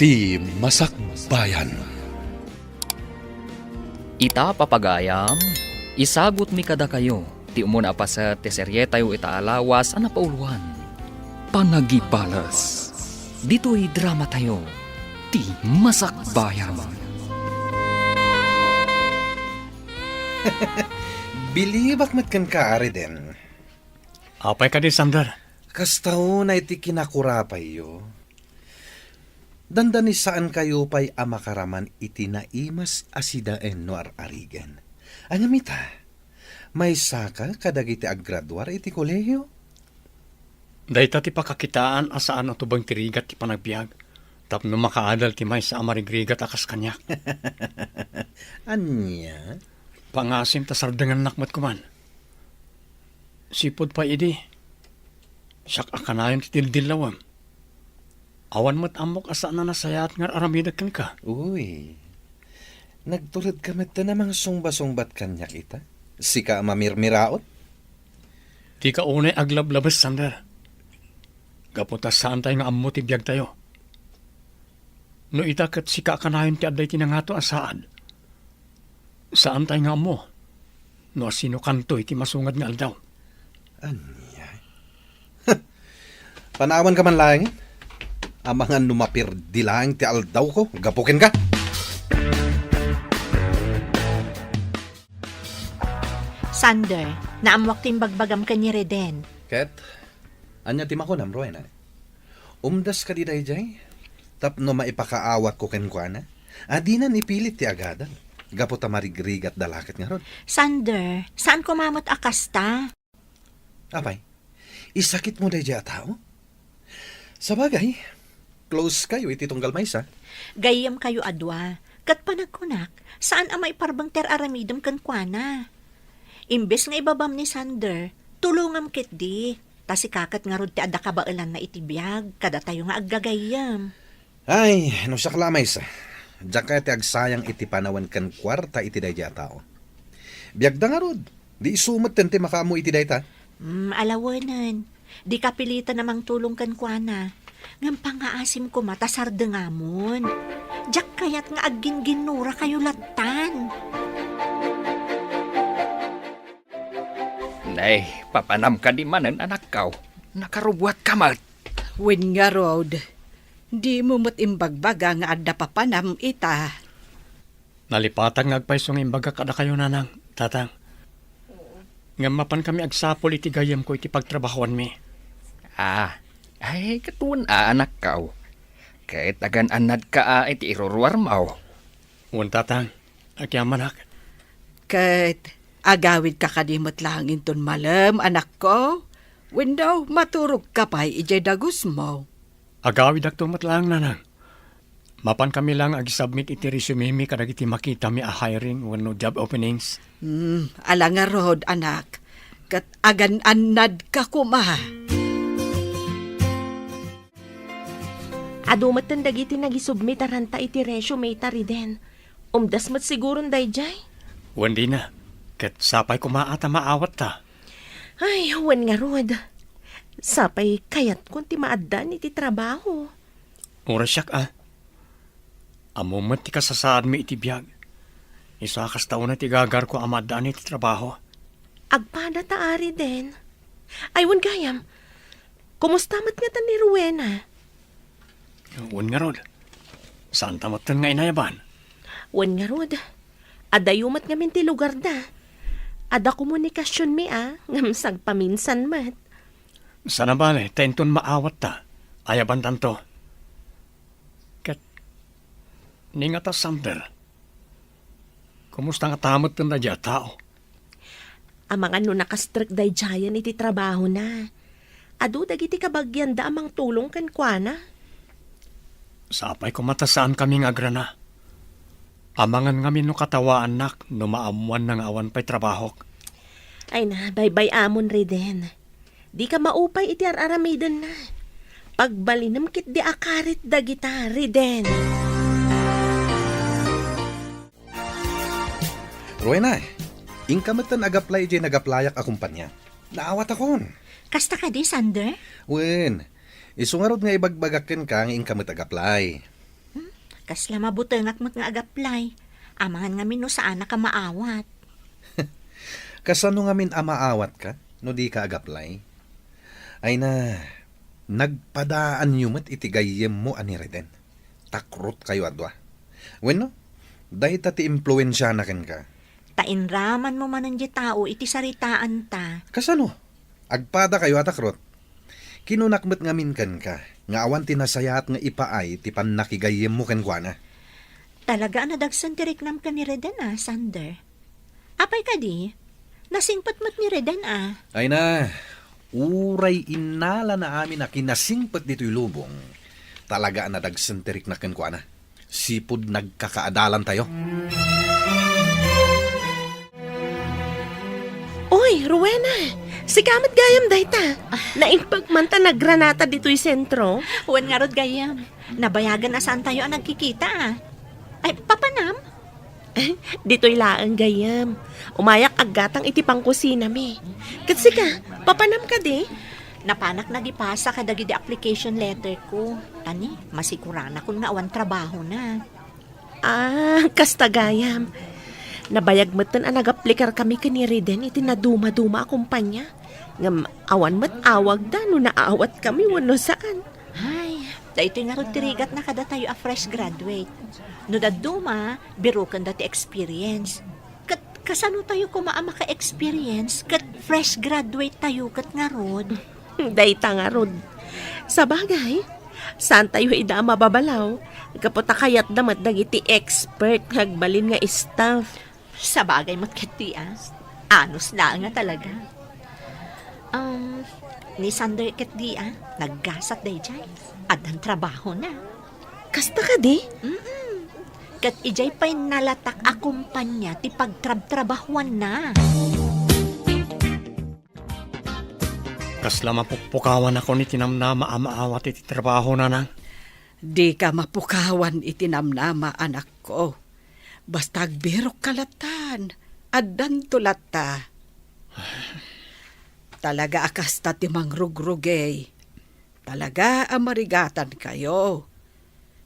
Ti Masakbayan. Ita papagayam, isagot mi kada kayo, ti umuna pa sa teserye tayo itaalawas ana pauluan. Panagipalas. Dito'y drama tayo, ti Masakbayan. Bilibak mat kan kaari din. Apay ka di, Sander. Kastaw na iti kinakurapay yo. Dandani saan kayo pa'y amakaraman iti naimas asidaen no ararigen. Anyamita, may saka kadagiti aggraduar iti kolehiyo. Dahita ti pakakitaan asaan ang tubang tirigat ti panagbiag. Tapno makaadal ti may sa amarigrigat akas kanyak. Anya? Pangasim ta sardangan nakmat kuman. Sipod pa idi. Siyak akanayon ti dildilawam. Awan mo't amok asaan na nasayat nga aramidag kan ka. Uy, nagtulad kamit na namang sungba-sungbat kanyak ita. Sika mamirmiraot. Di ka unay aglablabas, Sander. Kapunta saan tayo nga ammo ti biyag tayo. No itakat sika akanayon ti aday tinangato asaan. Saan tayo nga ammo? No sino kanto iti masungad nga aldaw. Anya? Panawan ka man langit? Amangan numapir dilang ti aldaw ko. Gapukin ka. Sander, naamwak timbagbagam ka ni Reden. Ket, anya ti makunam, Rowena. Umdas ka di dayjay. Tapno maipakaawat ko kenkwana. Adinan ipilit ti agadan. Gapo ta marigrigat dalakat nga ron. Sander, saan kumamot akasta? Apay, isakit mo dayjay a tao? Sabagay, close kayo iti tunggal maysa. Gayam kayo adwa. Kat panagkunak, saan amay parbang ter aramidam kankwana? Imbes nga ibabam ni Sander, tulungam kit di. Tasi kakat nga rod ti adda kabailan na itibiyag, kada tayo nga aggagayam. Ay, no siya kalamay sa. Diyak kaya ti agsayang iti panawan kan kwarta iti dayjay a tao. Biyag da nga rod, di isumat ti makamo iti dayta. Alawanan. Di kapilitan namang tulong kankwana. Ngam pangaasim ko matasar dengamon. Diyak kayat nga aggin-ginura kayo latan. Nay, papanam ka di manen anak kau. Nakarubuat kamat. Wen nga Rod, di mo mo't imbagbaga nga adda papanam ita. Nalipatang ngagpaysong imbaga kada kayo nanang, tatang. Nga mapan kami agsapol iti gayam ko iti pagtrabahoan mi. Ay, katuan anak kau. Kahit agan anad ka iti iruruar mo. Uwan tatang, agyamanak. Kat agawid ka kadimot langin ton malam, anak ko. Wen daw maturog ka pa ijay dagus mo. Agawid ak tumatlang nanang. Mapan kami lang ag-submit iti resume mi kadag iti makita mi a hiring when no job openings. Ala nga Rod, anak. Kat agan anad ka kuma. Adumat ng dagiti nagisubmit aranta iti resume ta Reden. Umdas mat siguron dayjay. Wan di na. Kat sapay kumaata maawat ta. Ay, huwan nga Rod. Sapay kayat kung ti maaddan iti trabaho. Ura siyak Amumat ti kasasaan mi iti biyag. Isakas taon na ti gagar ko amadaan iti trabaho. Agpada ta ari den. Ay, wan gayam. Kumusta mat nga ta ni Rowena? Wan nga Rod. Saan tamatan nga inayaban? Wan nga Rod. Adayumat nga minti lugar da. Ada komunikasyon mi ngamsag paminsan mat. Sana bale, tenton maawat ta. Ayaban tanto. Kat, ningata Sander. Kumusta nga tamot na dya tao? Amang ano nakastrek day jayan iti trabaho na. Adu dagiti kabagyan da amang tulong kankwana. Sapay kumatasaan kami nga grana. Amangan nga no katawa anak no maamuan na nga awan pa'y trabahok. Ay na, bye-bye amon Reden. Di ka maupay iti aramidan na. Pagbalinam kit di akarit da gita, Reden. Rowena, ingkamatan agaplay iti nagaplayak a kumpanya. Naawat akon. Kasta ka di, Sander? Wen, isungarod nga ibagbagakin ka ng ingkamit agaplay. Kasla mabutengak mat nga agaplay. Amangan nga no saan ka maawat. Kasano nga min amaawat ka, no di ka agaplay? Ay na, nagpadaan nyo mat itigayem mo ani Reden. Takrot kayo adwa. Bueno, dahi ti impluensya na ken ka. Tainraman mo manan di tao iti saritaan ta. Kasano? Agpada kayo atakrot. Kinunakmet nga min ken ka, nga awan tinasayat nga ipaay ti nakigayem mo ken kuana. Talaga na dagsan ti reklam ka ni Reden Sander. Apay ka di? Nasingpat mat ni Reden Ay na, uray inala na amin na kinasingpat dito'y lubong. Talaga na dagsantirik na ken kuana. Sipod nagkakaadalan tayo. Oy, Rowena, si kamat gayam dayta. Naingpagmanta na granata dito'y sentro. Huwan nga rod gayam. Nabayagan na saan tayo ang nagkikita Ay, papanam? Dito'y laang gayam. Umayak aggatang iti pangkusina mi. Kasi ka, papanam ka di? Napanak na di pasa kadagi di application letter ko. Tani, masikurana kung nga awan trabaho na. Kasta gayam. Nabayag matan ang nag-aplikar kami kani Reden iti naduma-duma a kumpanya. Ngam awan mat awag da no naawat kami wano saan. Ay, dahito nga rin tirigat na kada tayo a fresh graduate. No daduma, birukan dati experience. Kasano tayo kumaama ka experience? Kat fresh graduate tayo kat nga rod. Dayta nga rod. Sa bagay, saan tayo ida mababalaw? Kaputa kayat damat dagiti expert hagbalin nga staff. Sa bagay matkiti Anos na nga talaga. Ni Sander ket di naggasat day jay. Adang trabaho na. Kasta ka di? Kat ijay pa'y nalatak a kumpanya ti pagtrab-trabahuan na. Kasla mapukpukawan ako ni tinamnama amaawat iti trabaho na nang. Di ka mapukawan itinamnama, anak ko. Basta agbirok kalatan, addan tulata. Talaga akasta ti mangrugrugay. Talaga amarigatan kayo.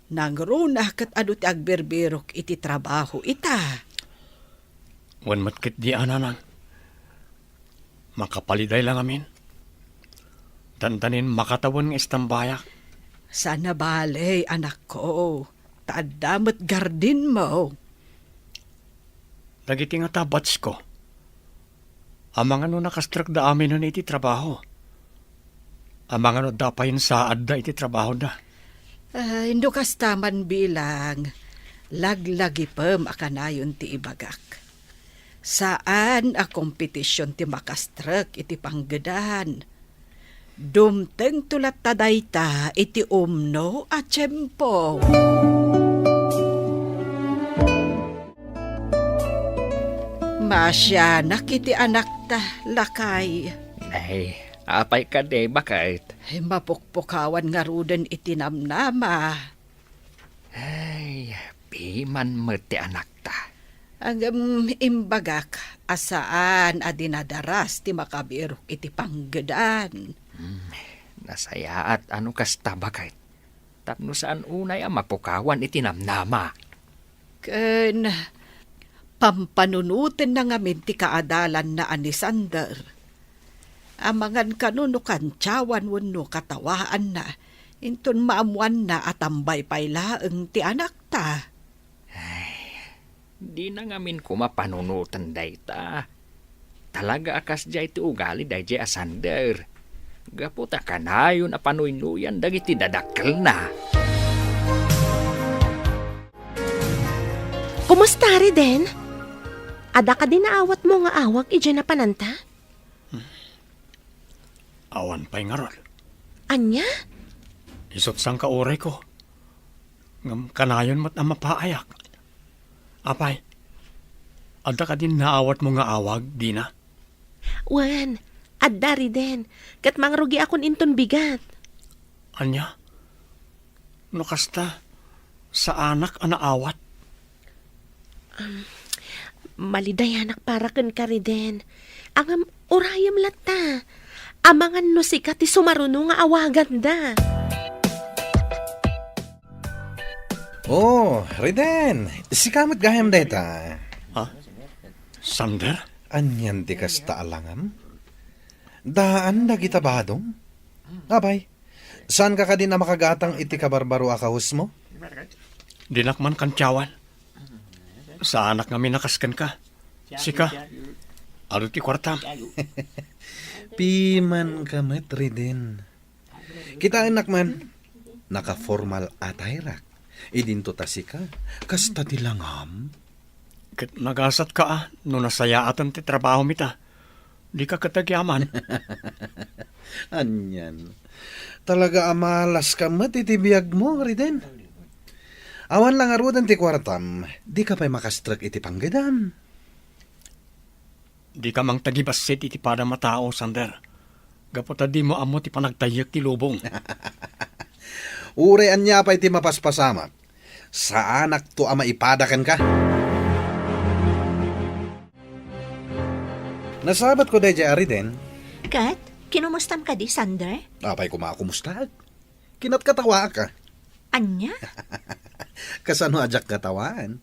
Nangruna kat adu ti agbirbirok iti trabaho ita. Wan matkit di ananang. Makapaliday lang amin. Tantanin makatawan ng istambayak. Sana balay, anak ko. Taadamot gardin mo. Dagiti nga tabats ko. Amang ano nakastrak da amin na iti trabaho. Amang ano dapayin saad da iti trabaho da. Indo kastaman bilang. Laglagi pa makanayon ti ibagak. Saan a kompetisyon ti makastrak iti panggedan. Dumteng tulat tadayta iti umno a tiyempo. Masya nakiti anak ta lakay. Ay, apay ka de, bakit? Mapukpukawan nga ruden itinamnama. Ay, piman mo ti anak ta. Ang imbagak asaan a dinadaras ti makabirok iti panggedan. Nasaya at ano kasta bakit? Tapno saan unay ang mapukawan itinamnama. Ken pampanunutin na ngamin ti kaadalan na ani Sander. Amangan kanunukan tiyawan wano katawaan na, inton maamuan na atambay paylaeng ti anak ta. Di na ngamin kumapanunutan dayta. Talaga akas jay ti ugali day jay asander. Gaputa kanayon a panuynuyan dagiti dadakkel na. Kumusta Reden? Ada ka din naawat mo nga awag ije na pananta? Awan pa'y nga rol. Anya? Isot sang kauray ko. Ngam kanayon mat ang mapaayak. Apay, ada ka din naawat mo nga awag, di na? Wan, adda Reden. Kat mangrugi akon inton bigat. Anya? No kasta, sa anak ang naawat? Maliday anak para ken ka Reden. Ang urayam lata. Amangan no sika ti sumaruno nga awagan da. Oh, Riden. Si kamot gayam deta. Sander? Anyan di kasta alangam? Daan na kita badong? Abay, saan ka din na makagatang iti kabarbaro akahus mo? Dinakman kan tiyawan. Sa anak nga minakaskan ka. Sika, alo ti kwartam. Piman kamet, Riden. Kita anak man, naka-formal atayrak. Idinto tasika, kasta tilangam. Kat nagasat ka no nasayaatan ti trabaho mita. Di ka katagyaman. Anyan. Talaga amalas ka matitibiyag mo, Riden. Awan lang arudan ti kwartam, di ka pa'y makastrak iti panggadam. Di ka mang tagibasit iti pada matao, Sander. Gapota di mo amo ti panagtayak ti lubong. Urean niya pa iti mapaspasamak. Sa anak to ama ipadakan ka. Nasabat ko dahi Riden. Kat, kinumustam ka di, Sander? Apay kumakumusta. Kinat katawa ka. Anya? Kasano ajak katawaan.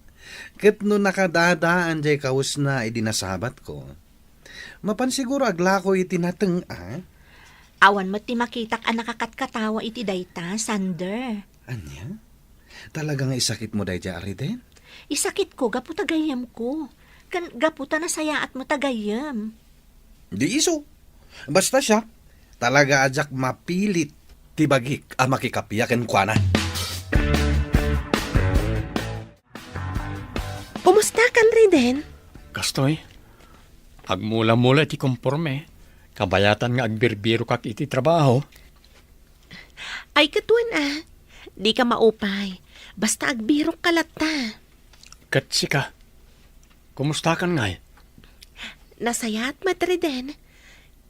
Ket no nakadadaan jay kaus na idinasabat ko. Mapansiguro agla ko iti nateng Awan mo ti makitak ang nakakatkatawa iti dayta, Sander. Anya? Talagang isakit mo dahi Riden? Isakit ko, gapu tagayam ko. Kan gaputa na saya at mo tagayam. Di iso. Basta siya, talaga ajak mapilit tibagik ang makikapiyakan kwa na. Kumusta kan Riden? Kastoy, agmula-mula iti komporme. Kabayatan nga agbirbiro kak iti trabaho. Ay katuan di ka maupay. Basta agbirok kalata. Kat sika, kumusta kan ngay? Nasayat matriden.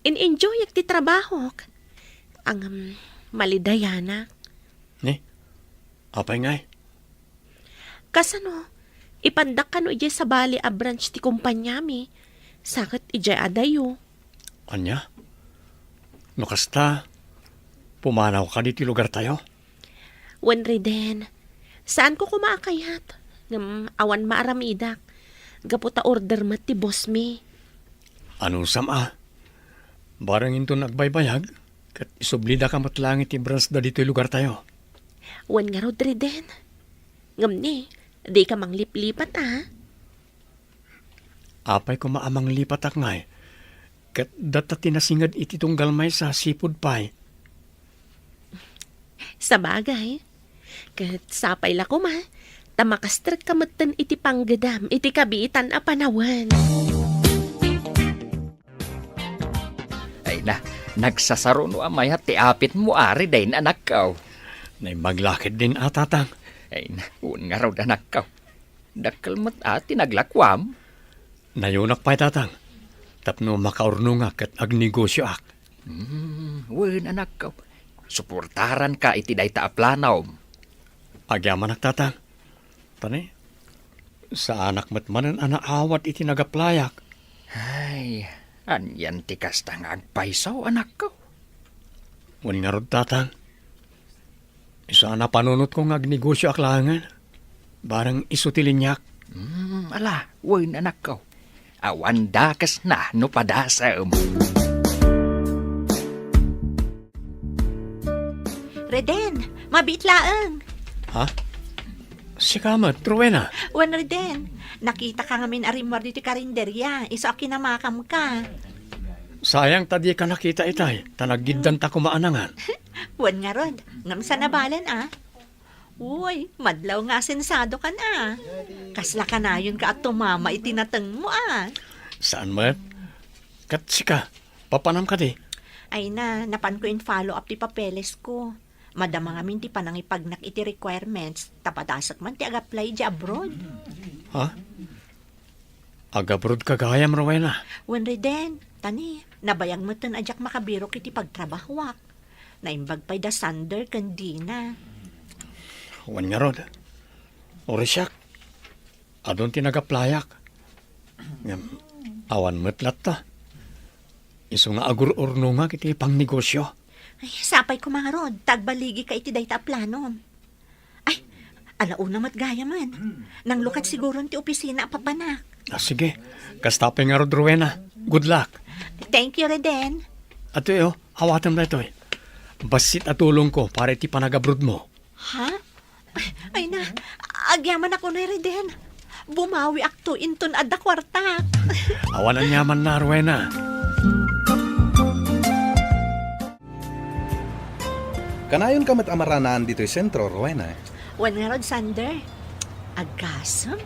In-enjoy ti trabaho. Ang malidayana. Ni, apay ngay? Kasano, ipandak ka no ije sa bali a branch ti kumpanyami. Sakit ije adayo. Anya? No kasta, pumanaw ka diti lugar tayo? Wen Riden, saan ko kumakayat? Awan maaramidak. Gaputa order mat ti boss mi. Anong sama? Barang into nagbaybayag, kat isublida ka matlangit ti branch da dito lugar tayo. Wen nga rod Riden. Ngamni, di ka mangliplipat Apay ko maamang lipat ak ngay. Kat data tinasingad iti tunggal may sa sipod pay. Sa bagay, kat sapay la ko tamakastrak kamatan iti panggadam, iti kabiitan a panawan. Ay na, nagsasaro no amay ti apit mo ari day na anak kaw. Nay maglakid din atatang. Ay na, un nga raw anak kaw. Dakkel mat ati naglakwam. Nayunak pa'y tatang. Tapno makaurno nga kat agnegosyo ak. Wen anak kaw. Suportaran ka iti dayta a planaw. Agyaman ak tatang. Tani, sa anak matmanan anaawat iti nagaplayak. Ay, anyan ti kasta nga agpaisaw anak kaw. Wan nga rod tatang. Isa na panunot ko nga agnegosyo ak langan. Barang isutilin niyak. Ala, wen anak kaw. Awan dakas na no padasam. Reden, mabitlaang. Ha? Sikamat, Rowena. Wan Reden, nakita ka ngamin arimwar dito karinderya. Isa kinamakam ka. Sayang tadi ka nakita itay. Tanagiddan ta kumaanangan. Wan nga rod, ngam sa nabalan Uy, madlaw nga sensado ka na. Kasla ka na yun ka at tumama itinatang mo Saan mat? Kat sika, papanam ka di. Ay na, napan ko in follow up ti papeles ko. Madama nga min ti panangipagnak iti requirements. Tapadasak man ti ag-apply di abroad. Ha? Agabrod ka gayam, Rowena. Wan Reden, tani, nabayang mo tan ajak makabirok iti pagtrabahwak. Naimbag pa'y da Sander kandina. Wan nga rod. Orisyak. Adon tinagaplayak. Awan metlat ta. Iso nga agur-urno nga kiti pang negosyo. Ay, sapay ko mga rod, tagbaligi ka iti dayta planom. Ay, Alauna mat gaya man. Nang lukat siguro ti opisina papanak. Sige, kastapay nga rod, Rowena. Good luck. Thank you, Reden. Ato hawatan na ito Basit at tulong ko para iti panagabrod mo. Ha? Ay na, agyaman ako na, Reden. Bumawi akto inton adda kwarta. Awanan yaman na, Rowena. Kanayon ka mat amaranaan dito'y sentro, Rowena. Wan nga rod, Sander. Agasam,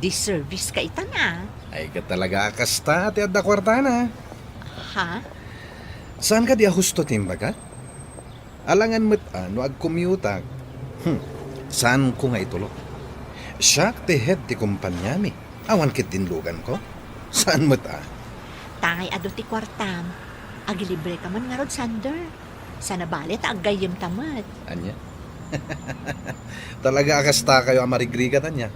di-service ka ita na. Ay ka talaga akasta at adda kwarta na. Ha? Saan ka di ahusto timbaga? Alangan mo't ano ag-commute. Saan ko nga itulo? Siyak ti head ti kumpanya mi. Awan kit tinlugan ko. Saan mo't Tangay ado ti kwartam. Agilibre ka man nga rod, Sander. Sana balit aggayem tamat. Anya? Talaga akasta kayo amarigrigat anya.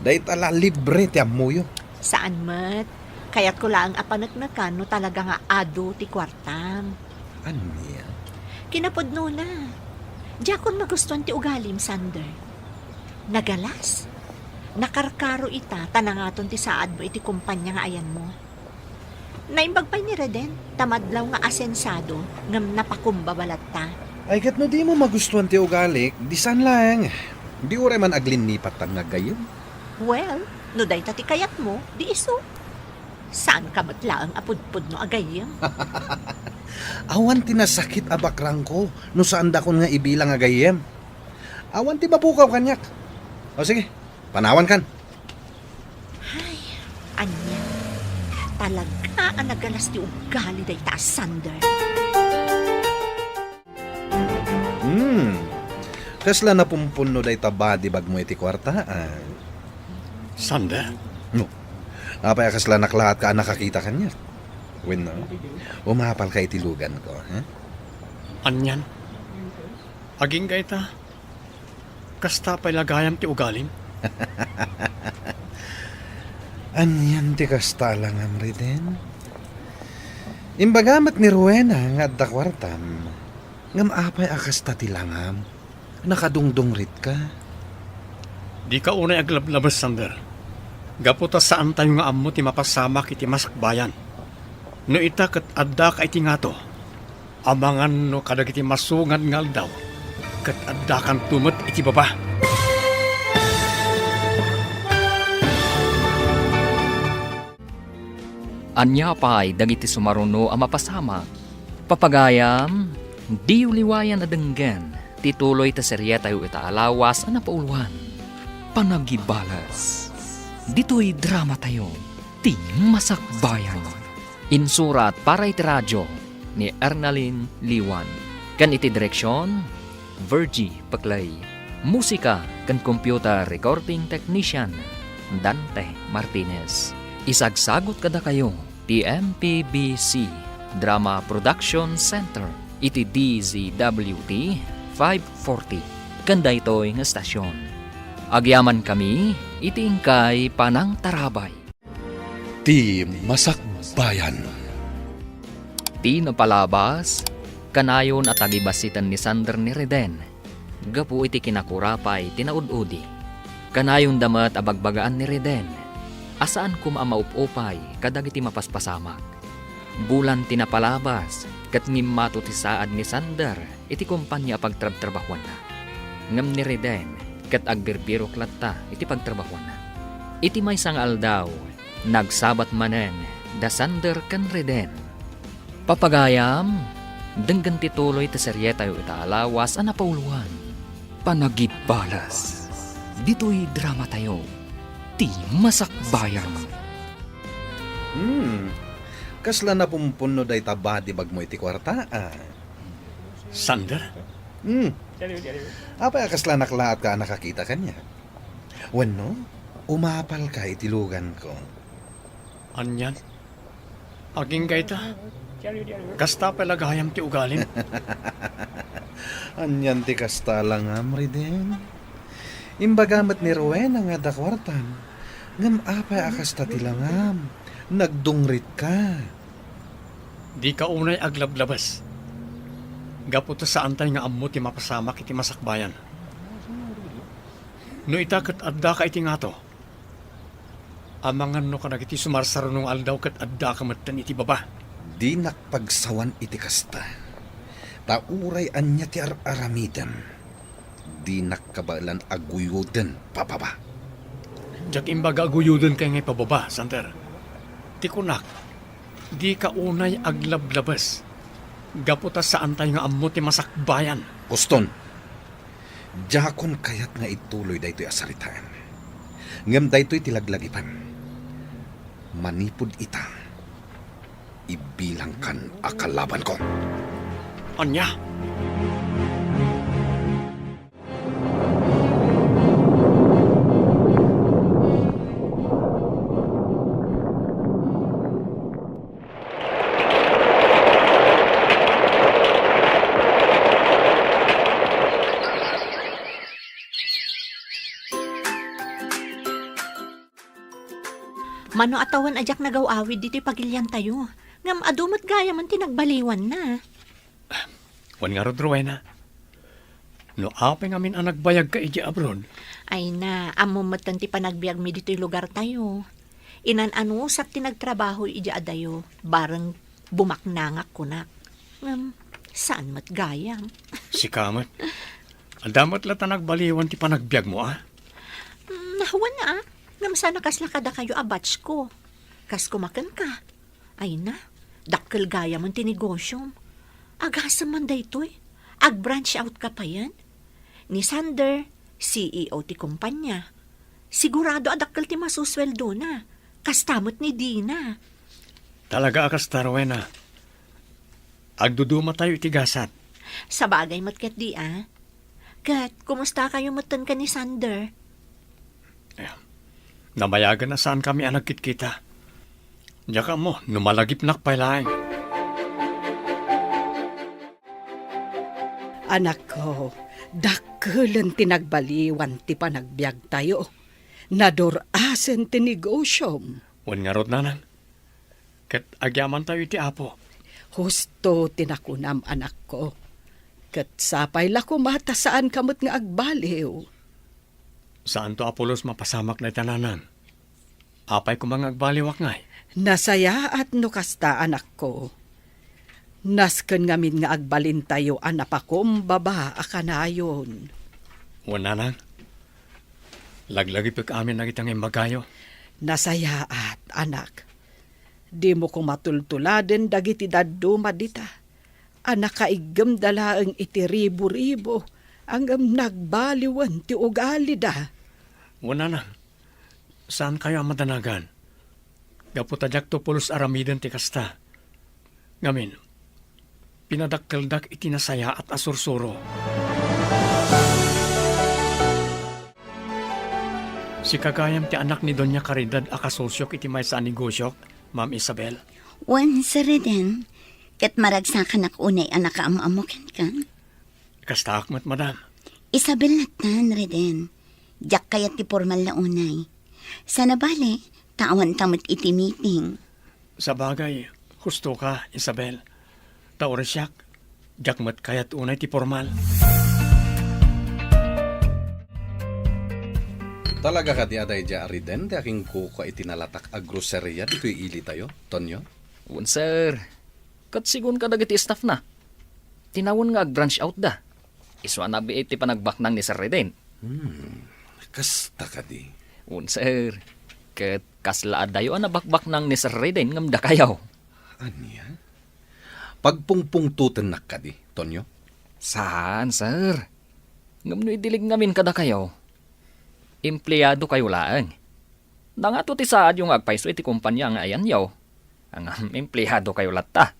Dahit ala libre ti amuyo. Saan mat? Kaya't ko lang apanagnakan no talaga nga ado ti kwartam. Anya? Kinapodno na. Diyakon magustuhan ti ugalim, Sander. Nagalas. Nakarkaro ita, tanangaton ti saad mo iti kumpanya nga ayan mo. Naimbagpay ni Reden, tamadlaw nga asensado, ngam napakumbabalat ta. Ay kat no di mo magustuhan ti ugalik, di san lang. Di ure man aglinipat tan nga gayon. Well, no day ti kayat mo, di iso. Saan ka matlaang apudpud no agayem? Awan ti nasakit abakrang ko, no saan da kon nga ibilang agayem. Awan ti mapukaw kanyak. O sige, panawan kan. Anya, talaga ang nagalas ti ugali day ta, Sander. Kasla na pumpuno day taba di bag mo iti kwarta. Sander, No. Apay kasla naklahat ka nakakita kanya. When no, umapal ka itilugan ko. anyan. Aging gaita. Kastapay lagayam ti ugalim. Anyan ti kasta lang amri din. Imbagamat ni Rowena nga adda kwartam. Ngam apay akasta ti langam. Nakadungdong rit ka. Di ka unay aglablabas, Sander. Gaputa saan tayo nga ammo ti mapasama kiti masakbayan. No ita kat adda ka iti nga to. Amangan no kadag iti masungan nga aldaw. Kat adda kan tumot iti baba. Anya pa'y dagiti sumaruno ang mapasama. Papagayam, di uliwayan adenggan. Tituloy ta serya tayo itaalawas ang napauluan. Panagibalas. Dito'y drama tayo. Ti Masakbayan. Insurat para iti radyo ni Arnalyn Liwan. Kan iti direksyon, Virgie Paclay. Musika kan computer recording technician, Dante Martinez. Isagsagot kada kayo, TMPBC Drama Production Center, iti DZWT 540. Kanda ito'y nga stasyon. Agyaman kami, iti ingkay Panang Tarabay. Ti Masakbayan. Ti napalabas, kanayon at agibasitan ni Sander ni Reden. Gapu iti kinakurapay, tinaududi. Kanayon damat abagbagaan ni Reden. Asaan kum amaup-upay, kadag iti mapaspasamak. Bulan tinapalabas, kat ngimmato ti saad ni Sander, iti kumpanya pagtrabtrabahuan na. Ngam ni Reden, kat agbirbiro klatta, iti pagtrabahuan na. Iti may sang aldaw, nagsabat manen, da Sander kan Reden. Papagayam, denggan tituloy ti serye tayo itaalawas ang napauluan. Panagibalas. Dito'y drama tayo. Ti Masakbayan. Kasla na pumpuno day taba di bag mo iti kwarta. Sander, Apay kasla naklaat ka nakakita kanya. Wano, umapal ka itilugan ko. anyan. Aging gaita. Kastapay lagayam ti ugalim. Anyan ti kasta lang amri din. Imbagamat ni Rowena nga dakwartan. Ngam apay akasta ti langam. Nagdungrit ka. Di ka unay aglablabas. Gaputa saan tayo nga ammo ti mapasama kiti masakbayan. No ita kat adda ka iti nga to. Amangan no ka nagiti sumarsarunong aldaw kat adda ka matan iti baba. Di nakpagsawan iti kasta. Tauray anya ti aramiden. Di nakabalan aguyuden pababa. Jak imbaga aguyudon kay ngay pababa, Sander. Ti kunak, di ka unay aglablabas. Gaputa saan tayo nga ammo ti masakbayan. Poston, jakon kayat nga ituloy daytoy asaritaan. Ngem daytoy tilaglagipan. Manipod ita. Ibilang kan akalaban ko. Anya? Mano atawan ajak nagawawid diti pagilyan tayo. Ngam adumat gaya man tinagbaliwan na. Wan nga rod, Rowena. No apay ngamin ang nagbayag ka iji abroad. Ay na, amumatan ti panagbiag mi dito'y lugar tayo. Inan-ano sak tinagtrabaho ija adayo, bareng bumaknangak kunak. Ngam, saan mat gayam? Si Kamat. Adamat lata nagbaliwan ti panagbiag mo, ah. Nahawan na ah. Ngam sana kasla kada kayo abatch ko. Kas kumakan ka. Ay na, dakkel gaya man tinegosyo. Agasam man daytoy. Ag-branch out ka pa yan. Ni Sander, CEO ti kumpanya. Sigurado adakkel ti masusweldo na. Kastamot ni Dina. Talaga akas Rowena. Agduduma tayo itigasat. Sa bagay matkat di ah. Kat, kumusta kayo matan ka ni Sander? Namayagan na saan kami ang nagkit-kita. Diyan mo, numalagip nak pailaing. Anak ko, dakkelan tinagbaliwan ti panagbiag tayo. Nadorasen ti negosyom. Wan nga rod nanan. Kat agyaman tayo iti apo. Husto tinakunam anak ko. Kat sapay la kumata saan kamot nga agbaliw. Saan to Apolos mapasamak na itananan? Apay ko mga agbaliwak ngay. Nasaya at nukasta anak ko. Nasken ngamin nga agbalin tayo anapakom baba akanayon. Wan nanan. Laglagi pag amin nagitang imbagayo. Nasaya at anak. Di mo ko matultuladen dagiti daduma dita. Anak kaigam dalaang iti ribo-ribo. Ang nagbaliwan ti ugali da. Wan nanan. Saan kayo ang madanagan? Gaputadyak to pulos aramiden ti kasta. Ngamin, pinadakkeldak itinasaya at asursuro. Si kagayam ti anak ni Doña Caridad akasosyok iti may sa negosyok, Ma'am Isabel. Wan sa reden, ket maragsakan ak unay anak kaamuamukin kan. Kasta akmat, madam. Isabel natan, reden. Jak kayat ti formal na unay. Sana bale, tawan tamot iti meeting. Sa bagay, husto ka, Isabel. Tauresyak, jakmat kayat unay ti formal. Talaga ka di aday dya ariden, di aking kuka itinalatak a groceria, dito'y ili tayo, Tonyo? Un sir, kat sigun ka dagiti staff na. Tinawon nga ag-branch out da. Iswa na iti panagbaknang ni Sir Reden. Kasta ka di. Un sir, kat kasla dayo ang nabakbaknang ni Sir Reden ngam da kayaw. Anya? Pagpungpungtutan na ka di, Tonyo? Saan, sir? Ngam no idilig ngamin kada kayaw. Empleyado kayo laang. Nangato ti saad yung agpaiso iti kumpanya nga ayan yaw. Ang empleyado kayo lata.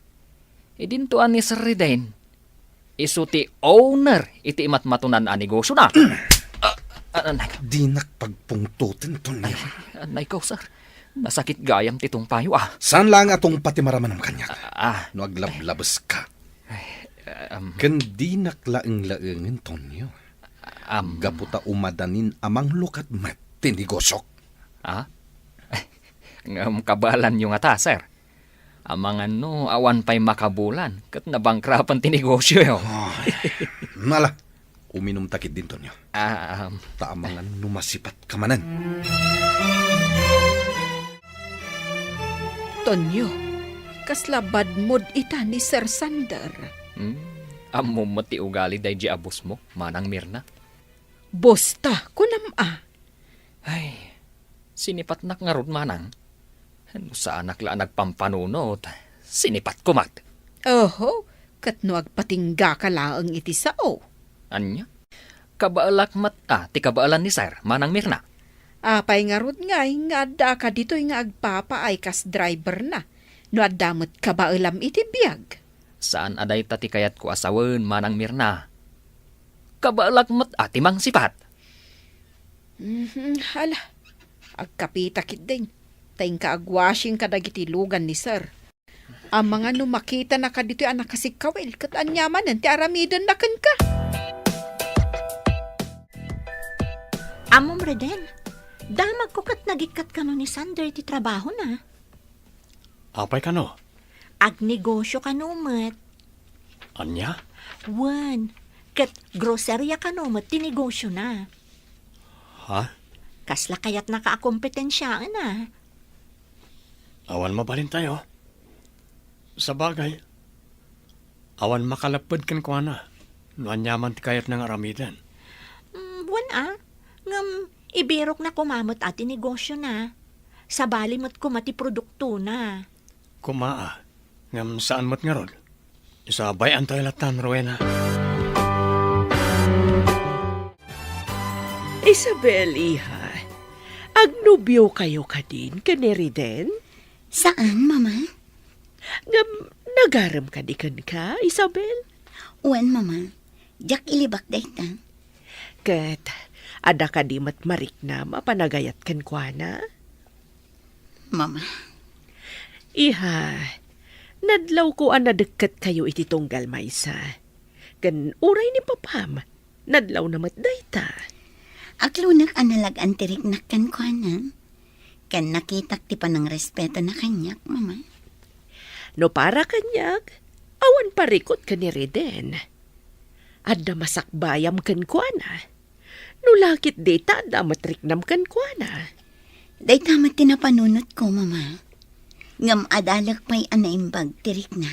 Idintuan ni Sir Reden. Isu ti owner iti imatmatunan a negosyo na. Di nakpagpungtutan, Tonyo. Anay ko, sir. Nasakit gayam titong payo ah. Saan lang atong pati maraman ng kanyak? Ah, No aglablabas ka. um, Kandi naklaeng-laengin, Tonyo. Gaputa umadanin amang lukat mat tinigosok. ah? Ngam kabalan yung ata, sir. Amangan no, awan pa'y makabulan. Kat nabangkrapan tinegosyo yo. Nala, Uminom takit din, Tonyo. Taamangan numasipat kamanan. Tonyo, kaslabad mod ita ni Sir Sander. Amo mo ti ugali day di abos mo, manang Mirna. Bosta, kunam Ay, sinipat nak nga rod manang. Ano sa anak la nagpampanunot, sinipat ko mat. Oho, katno agpatingga ka laang iti sao. Anya? Kabaalak mat ti kabaalan ni Sir, manang Mirna. Apay nga rod nga da ka dito nga agpapaay kas driver na. No adamot ka ba alam iti biyag? Saan aday tati kayat ko asawen, manang Mirna? Kabaalak mat timang sipat. Hala, agkapitakit din. Taing kaagwashing kadagiti lugan ni Sir. Ang mga numakita na ka dito anak kasikawil, kat anyamanan ti aramidan na kan ka. Amom Reden, damag ko kat nagikat ka no ni Sander ti trabaho na. Apay ka no? Agnegosyo ka no mat. Anya? Wan, kat grocerya ka no mat tinegosyo na. Ha? Kasla kayat nakaakompetensyaan na. Awan mabalin tayo. Sa bagay, awan makalapad kan ko na. Nuanyaman ti kayat ng aramidan. Wan ngam ibirok na kumamot ati negosyo na. Sa balimot ko mati produkto na. Kumaa, ngam saan mo't nga rod? Isabay ang tayo latan, Rowena. Isabel, iha, agnubyo kayo ka din, kaneri din? Saan, Mama? Ngam, nagaram ka di kan ka, Isabel? Uwan, Mama. Jak ilibak dayta. Kat, ada ka di matmarik na mapanagayat kan kwa na? Mama. Iha, nadlaw ko ang nadagkat kayo iti tunggal maysa. Kan uray ni papam, nadlaw na matdayta. Aklunak analag antirik na kan kuanan. Kan nakitak ti panang respeto na kanyak, Mama. No para kanyak, awan parikot ka ni Reden. Adda masakbayam kan kwa na. No lakit data adda matriknam kan kwa na. Day tamat tinapanunot ko, Mama. Ngam adalag pa'y anaimbag tirik na.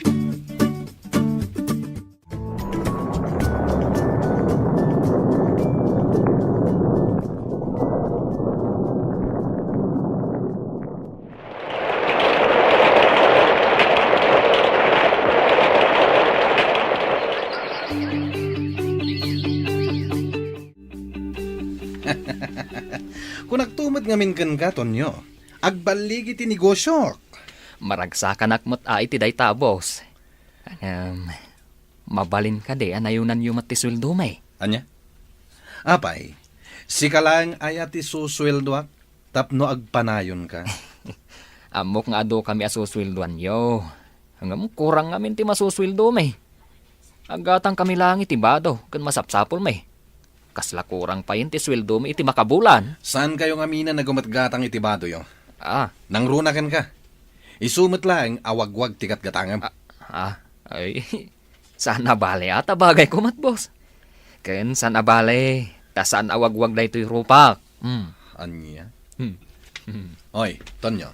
Kung nagtumad ngamin kan ka, Tonyo, agbaligi ti negosyo. Maragsakan akmat iti day tabos. Mabalin ka di, anayunan yung matisweldo may. Anya? Apay, si kalang ay ati susweldoak, tapno agpanayon ka. Amok nga ado kami asusweldoan yo. Hanggang kurang ngamin ti masusweldo may. Agatang kami lang iti bado, kan masapsapol may. Kasla kurang pa yun ti sweldo may iti makabulan. Saan kayo nga mina na gumatgatang itibado yo? Nang runakan ka. Isumot lang awagwag tikat gatangam. Ay, saan nabale ata bagay ko mat, boss. Ken saan nabale, ta saan awagwag da ito'y rupak. Anya? Oy, Tonyo.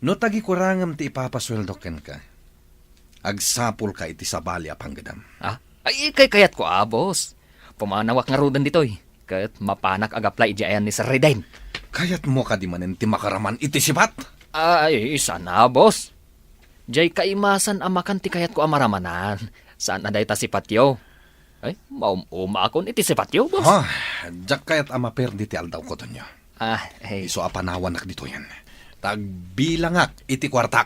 No tagi kurangam ti ipapasweldoken ka. Agsapul ka iti sabali apang gadam. Ay, kayat ko boss. Pumanawak nga rudan dito'y. Kat mapanak agapla idiayan ni Sir Reden. Kayat mo ka di manen ti makaraman iti sipat? Ay, sana, boss. Jay kaimasan amakan ti kayat ko amaramanan. Saan na day ta si Patyo? Ay, maum-uma akon iti si Patyo, boss. Jak kayat amaperdi ti aldaw ko, Tonyo. Iso apanawanak dito yan. Tagbilangak iti kwartak.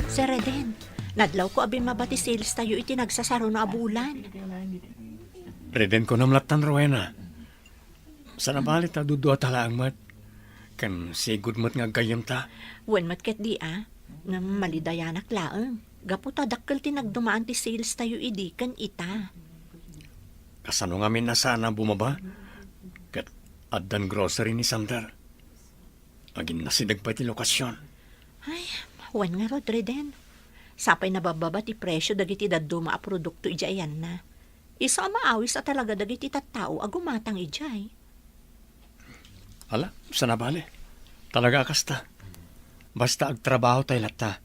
Sir Reden, nadlaw ko abin mabati sales tayo iti nagsasaro na abulan. Reden ko namlatan, Rowena. Sa nabalit ta dudua talaang mat. Kan sigud mat nga gayam ta. Wen matket di nga malidayanak laeng. Gapu ta dakkel ti nagdumaan ti sales tayo idi kan ita. Kasano nga min na sana bumaba? Kat addan grocery ni Sander. Agin nasidag pa ti lokasyon. Ay, wen nga rod, Reden. Sapay nabababa ti presyo dagiti daduma a produkto ijayan na. Isa maawis a talaga dagiti tattao a gumatang ijay. Ala, sa nabali. Talaga kasta. Basta agtrabaho tayo lata.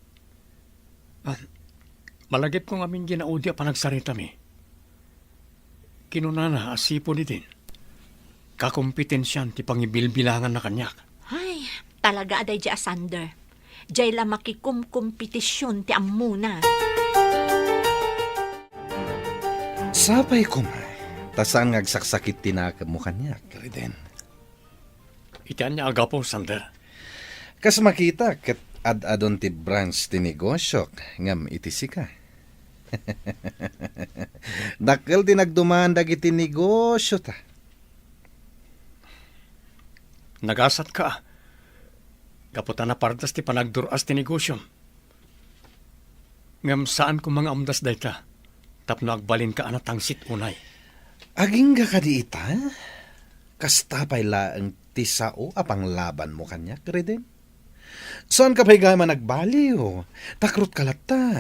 Malagip kong aming ginaudi a panagsarita mi. Kinunana asipo ni din. Kakompetensyan ti pangibilbilangan na kanyak. Ay, talaga aday di asander. Jay la makikumkompetisyon ti amuna. Sapay ko ma. Tasan ngagsaksakit tinakab mo kanyak, Reden. Itian niya agapo, Sander. Kas makita ket ad-adon ti branch ti negosyo ngam itisi ka. Dakkel ti nagdumaan dagiti negosyo ta. Nagasat ka. Kaputan na pardas ti panagduras ti negosyo. Ngam saan ko mga amdas dayta. Tapno agbalin ka anatangsit unay. Aging ka di ita? Kasta pa'y laang tisao apang laban mo kanyak, Reden? Saan ka pa'y gama nagbali o? Takrot ka lata.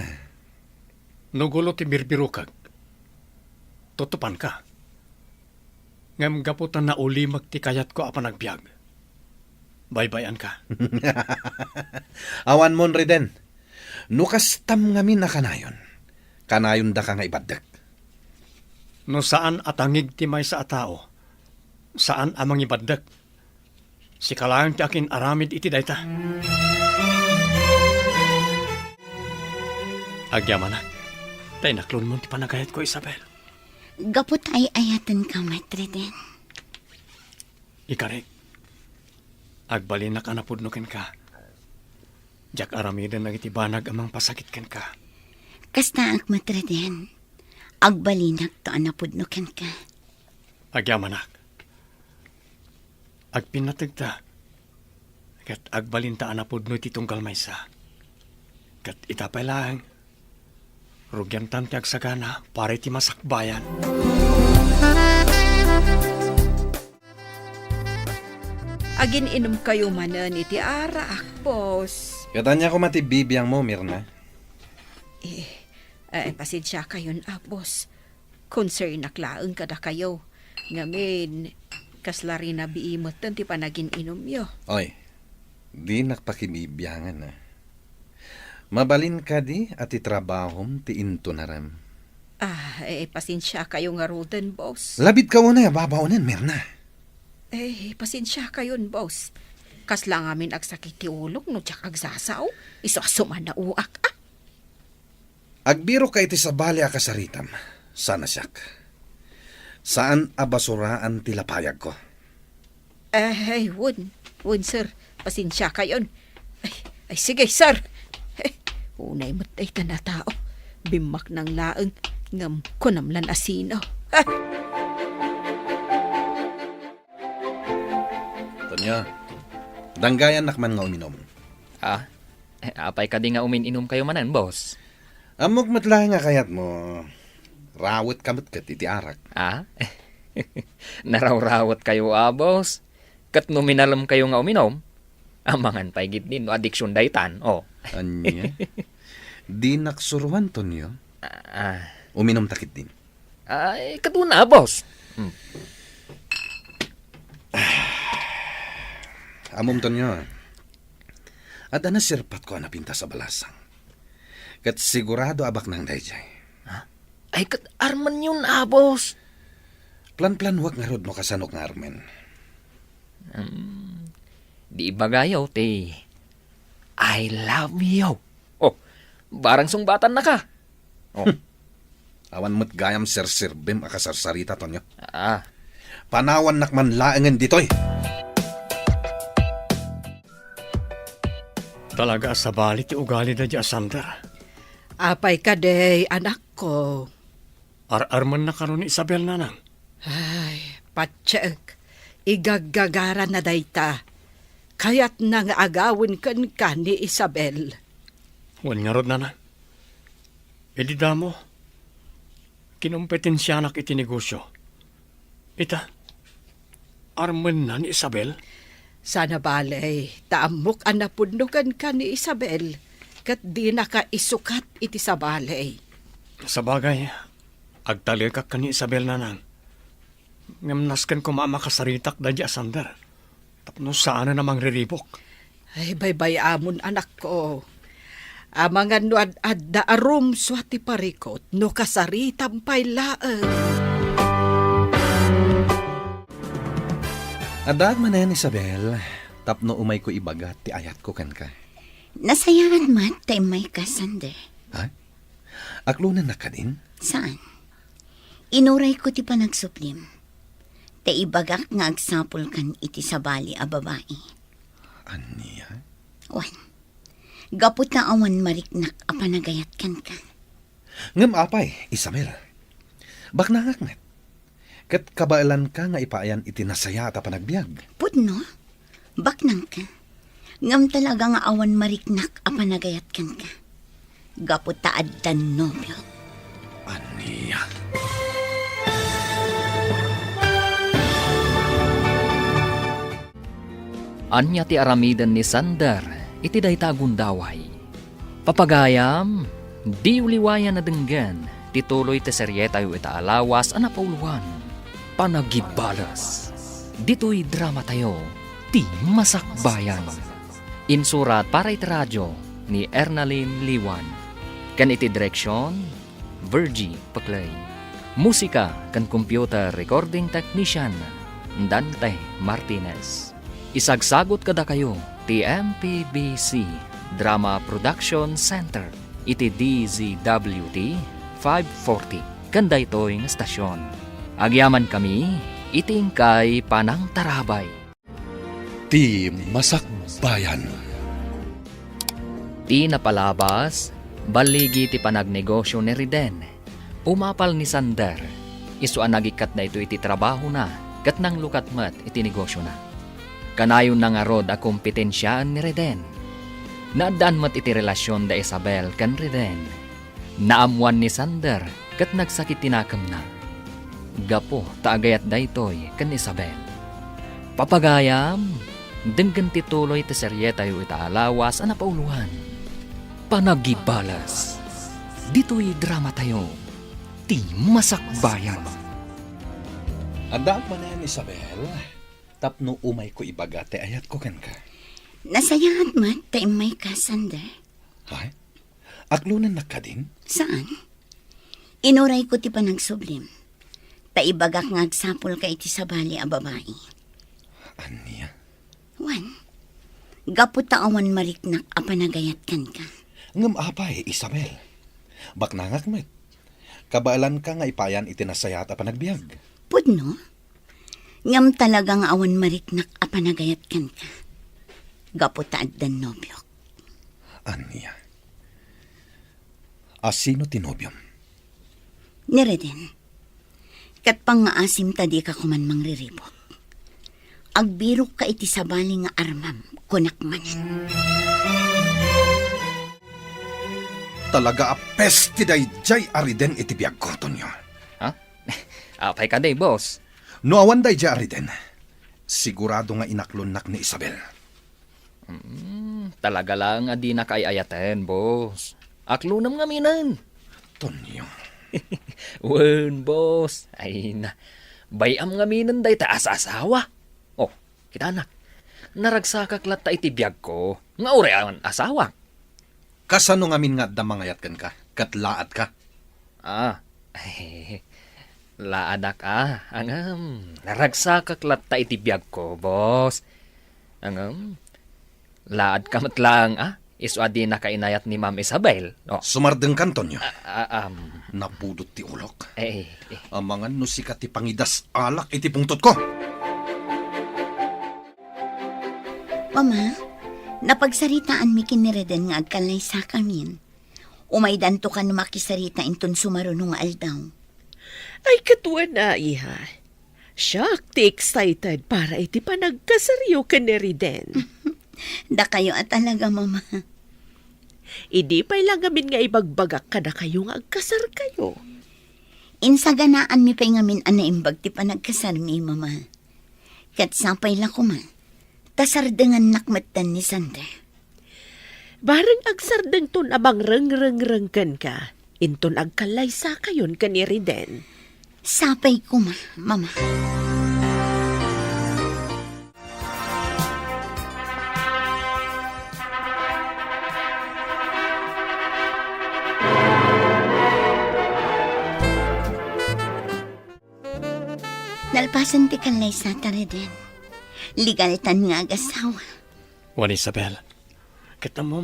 Nugulo ti birbirukag. Tutupan ka. Ngam gaputan na ulimag ti kayat ko apan nagbiag. Baybayan ka. Awan mon, Reden. Nukastam ngamin na kanayon. Kanayon da ka nga ibadag. No saan atangig ti may sa atao. Saan amang ibadag. Si kalayang ti akin aramid iti dayta. Agyaman na. Tay naklon mo ti panagayat ko, Isabel. Gapot ay ayatan ka, Reden. Ikarek. Agbalin na ka napudnukin ka. Jak aramidan na itibanag amang pasakit ken ka. Kasta ang Reden. Agbalinak to anapudnukan ka. Agyamanak. Agpinatag ta. Kat agbalin ta anapudno iti tunggal maysa. Kat itapay lang. Rugyan tanti agsagana para iti masakbayan. Agin inom kayo manan iti arak, boss. Katanya ko matibibiyang mo, Mirna. Pasensya kayon, boss. Concern naklaang kada kayo. Ngamin, kaslari na biimot ti panagin inom yo. Oy, di nakpakibibiyangan na. Mabalin ka di at itrabahom ti into naram. Pasensya kayo nga roden, boss. Labit ka una, babaunan, Mirna. Pasensya kayon, boss. Kasla ngamin agsakit ti ulog no tsak agsasaw. Isasuman na uak, Agbiro ka iti sa bali akasaritam. Sana siyak. Saan abasuraan ti lapayag ko? Wun, sir. Pasensya kayon. Sige, sir. Unay matay ta na tao. Bimak ng laeng ngam kunamlan asino. Tonyo, danggayan nakman nga uminom. Apay ka di nga umin-inom kayo manan, boss. Amok matla nga kayat mo. Rawit kamot kat iti arak. Naraw-rawat kayo, boss. Kat nominalam kayo nga uminom. Amangan pa'y gitnin no addiction daytan, Anya? Di naksuruan, Tonyo. Uminom takit din. Katuna, boss. Amom, Tonyo. At sirpat ko napinta sa balasang. Kat sigurado abak nang dayjay. Ay, kat arman yun, boss. Plan-plan wag nga rod no kasanok nga armen. Di bagayaw, te. I love you. Barang sungbatan na ka. Awan mo't gayam sir-sirbim akasarsarita, Tonyo. Panawan nakman laangan ditoy. Talaga sa bali ti ugali na di Sander. Apay ka day, anak ko. Ar-arman na karon ni Isabel nanang. Patsek. Igagagara na dayta. Kaya't nang agawin kan ka ni Isabel. Wan nga rod nanang. Edi damo. Kinumpetensyanak iti negosyo. Ita, arman na ni Isabel. Sana balay, taamok anapudnukan ka ni Isabel. kat di na ka isukat iti sabalay. Sa bagay, agtali ka kani Isabel nanang. Ngamnaskan ko mamakasaritak da di asander. Tapno saan na namang riribok. Ay, baybay amon anak ko. Amangan no ad arum swati parikot no kasaritam pay laeng. Adad man na yan, Isabel. Tapno umay ko ibagat, ti ayat ko ken ka. Nasayangan mat tay may kasander. Ha? Aklunan na ka din? Saan? Inuray ko ti panagsuplim. Te ibagak nga agsapol kan iti sabali a babae. Aniya? Wan. Gapot na awan mariknak a panagayat kan ka. Ngam apay, Isabel. Bak nangakmet. Kat kabailan ka nga ipaayan iti nasaya at panagbiag. Pudno? Baknang ka. Ngam talaga nga awan mariknak a panagayat kan ka. Gapot ta addan nobyo. Aniya? Anya ti aramidan ni Sander, iti dayta gundaway. Papagayam, di uliwayan na denggan, tituloy ti seryeta yu ita alawas anapauluan. Panagibalas. Dito'y drama tayo, ti Masakbayan. Insurat para iti radyo ni Ernalyn Liwan. Kan iti direksyon, Virgie Paclay. Musika kan computer recording technician, Dante Martinez. Isagsagot kada kayo, TMPBC Drama Production Center, iti DZWT 540, kanda ito'y stasyon. Agyaman kami, iting kay Panang Tarabay. Ti Masakbayan. Ti napalabas, baligi ti panagnegosyo ni Riden. Umapal ni Sander, isuan nagikat na ito iti trabaho na, kat nang lukat mat iti negosyo na. Kanayon na nga rod a kompetensyaan ni Reden. Naadaan mat iti relasyon da Isabel kan Reden. Naamuan ni Sander kat nagsakit tinakam na. Gapo taagayat da itoy kan Isabel. Papagayam, denggan tituloy ti seryeta yu ita alawas a napauluhan. Panagibalas. Dito'y drama tayo, ti Masakbayan. Adaan man na yan, Isabel. Tapno umay ko ibagate ayat ko ken ka. Nasayangan mat tay may kasander. Ha? Aklunan na ka din? Saan? Inuray ko ti panagsublim. Ta ibagak nga agsapol ka iti sabali a babae. Aniya? Wan. Gapot ta awan mariknak a panagayat kan ka. Ngam apay, Isabel. Bak nangakmet. Kabailan ka nga ipayan iti nasaya at panagbiag. Pudno? Ngam talagang awan mariknak a panagayat kan ka. Gapot ta addan nobyo. Aniya? Asino tinobyom? Ni Reden. Kat pang nga asim ta di ka kuman mangriribot. Agbirok ka iti sabali nga armam, kunakman. Talaga a pesti day jay ariden iti biag ko, Tonyo. Ha? Apay ka day, boss. No awan day jay ariden. Sigurado nga inaklonnak ni Isabel. Talaga lang adi na kay ayaten, boss. Aklunam nga minan. Tonyo. Wen, boss. Ay na. Bayam nga minan day taas asawa. Oh, kita anak. Naragsakak lat ta iti biyag ko. Nga ure ang asawa. Kasano ngamin nga damangayat kan ka? Katlaat ka? Laadak angam. Naragsakak lat ta iti biyag ko, boss. Angam. Laad ka matlang, Iswadi na kainayat ni Ma'am Isabel. Oh. Sumardeng kan, Tonyo. Napudot ti ulok. Amangan no sikat ti pangidas alak iti pungtot ko. Mama, napagsaritaan mi kinireden nga agkalay sa kamin. Umaydan to ka no makisarita inton sumarunong aldaw. Ay, katuan na, iha. Shock, ti excited para iti panagkasaryo ka ni Riden. Da kayo at talaga, Mama. Idi pa'y lang gamin nga ibagbagak ka na kayo nga agkasar kayo. Insaganaan mi pa'y ngamin anaimbag ti panagkasar mi, Mama. Kat sapay lang ko man, tasardengan nakmatan ni Sandra. Bareng agsardeng ton abang reng-reng-rengken ka. Inton agkalaysa kayon ka ni Riden. Sapay ko, mama. Nalpasan ti kalay sa Reden. Legal tan nga agasawa. Juan Isabel, kita mo,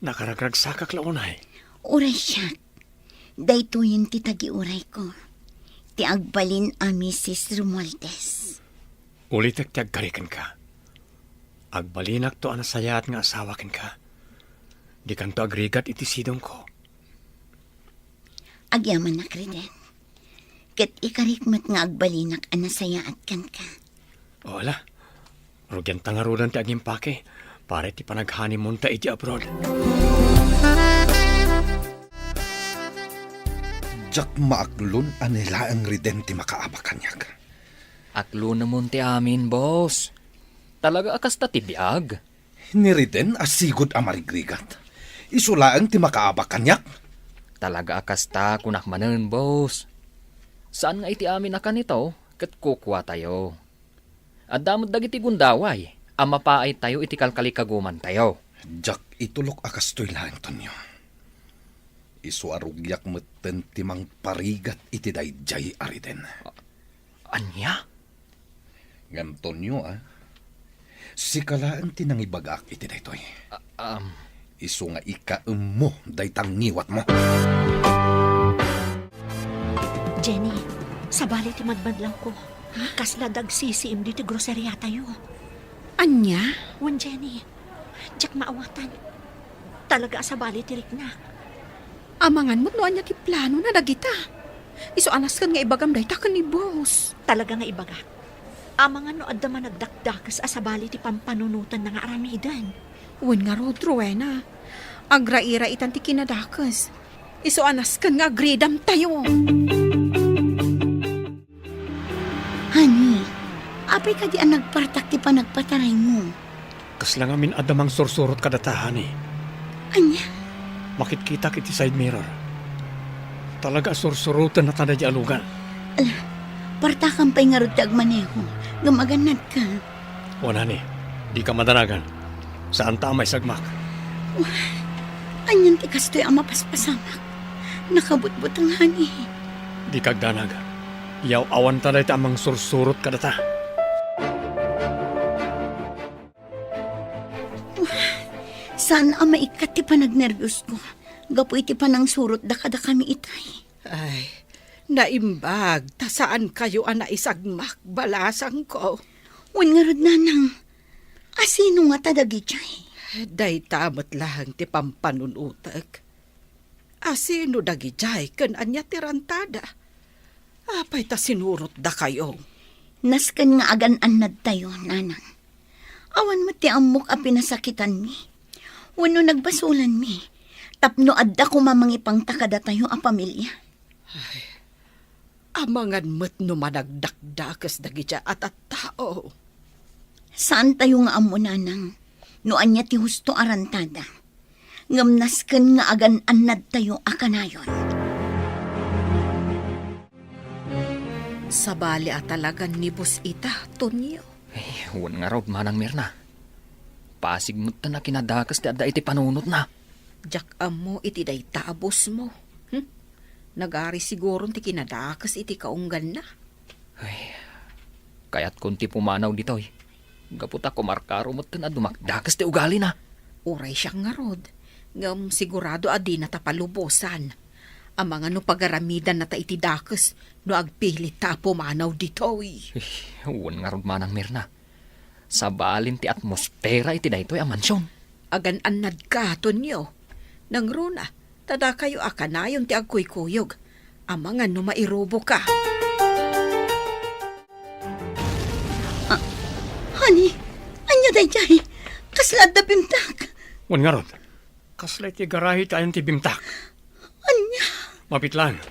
nakaragrag sa kaklaunay. Uray siya. Dayto yun ti tagi-uray ko. Ti agbalin a Mrs. Romualdez. Ulitek ti agkarikan ka. Agbalinak to anasayat nga asawakin ka. Di kan to agrigat iti sidong ko. Agyaman na Reden. Ket ikarikmat nga agbalinak anasayaat kan ka. Wala. Rugyan tangarudan ti agimpake. Pare ti panaghanimun ta iti abroad. Jak maaklon anila ang Riden ti makaabakanyak. Aklo naman ti amin, boss. Talaga akas ta ti biag. Ni Riden asigod a marigrigat. Isulaang ti makaabakanyak. Talaga akas ta kunak manen, boss. Saan nga iti amin na kanito, kat kukwa tayo. At damod dagiti gundaway, ama paay tayo iti kalkalikaguman tayo. Jak itulok akastoy lang, Tonyo. Isuarugyak meten timang parigat iti dayjay Riden. Anya? Ngam Tonyo, si kalaan tinangibagak iti daytoy. Isu nga ikaemmo daytang ngiwat mo. Jenny, sabali ti madmadlaw ko. Kasla dagsisiim di ti groceria tayo. Anya? Wan Jenny, jak maawatan. Talaga sabali ti rikna. Amangan mo no anya ti plano na dagita. Iso anas kan nga ibagam dayta kan ni boss. Talaga nga ibaga. Amangan no adda man nagdakdakas asabali ti pampanunutan na nga aramidan. Wen nga rod, Rowena. Agra-ira itan ti kinadakas. Iso anas kan nga agridam tayo. Honey, apay ka di ang nagpartak ti panagpataray mo. Kaslang amin adamang sursurot kadatahan eh. Anya? Makikita kiti side mirror. Talaga sursurutan na tanay di alugan. Partakan pa'y nga rod ti agmaneho. Gumaganad ka. Wala ni, di ka madanagan. Saan ta may sagmak? Anyan ti kastoy ang mapaspasamak. Nakabutbut ang honey. Di kagdanagan. Yaw awan tanay ti amang sursurot kadata. Saan ang maikat ti panagnervyos ko? Gapo iti panang surot da kada kami itay. Ay, naimbag. Ta saan kayo ang naisagmak? Balasang ko. Wan nga rod nanang. Asino nga tadagi jay? Day tamot lang ti pampanunutag. Asino dagi jay kan anya ti rantada. Apay ta sinurot da kayo. Naskan nga agan-anad tayo, nanang. Awan mo ti amok a pinasakitan mi. Wano nagbasulan mi. Tapno adda ko mamangipang takada tayo a pamilya. Amangan mo't no managdakdakas dagiti at tao. Saan tayo nga amo, nanang? No anya ti husto arantada. Ngamnaskan nga agan-anad tayo a kanayon. Sabali at talagan ni Bus Ita, Tonyo. Wan nga rod manang Mirna. Pasig mo ta na kinadakas ti adda iti panunot na. Jak amo iti day tabos mo. Nagari siguro ti kinadakas iti kaunggan na. Kaya't kunti pumanaw dito eh. Gaputa kumarkaro mo ta na dumakdakas ti ugali na. Uray siya nga rod. Ngam sigurado adi na tapalubosan. Ang mga no pagaramidan na ta iti dakas no agpilit ta pumanaw dito eh. Wan nga rod manang Mirna. Sa balin ti atmosfera iti daytoy a mansyon. Agan-anad ka, Tonyo. Nang runa, tada kayo akanayon ti agkuy-kuyog. Ang mga no mairobo ka. Honey, anya day jay? Kaslad da bimtak. Wan nga rod. Kaslay ti garahi tayon ti bimtak. Anya? Mapitlan.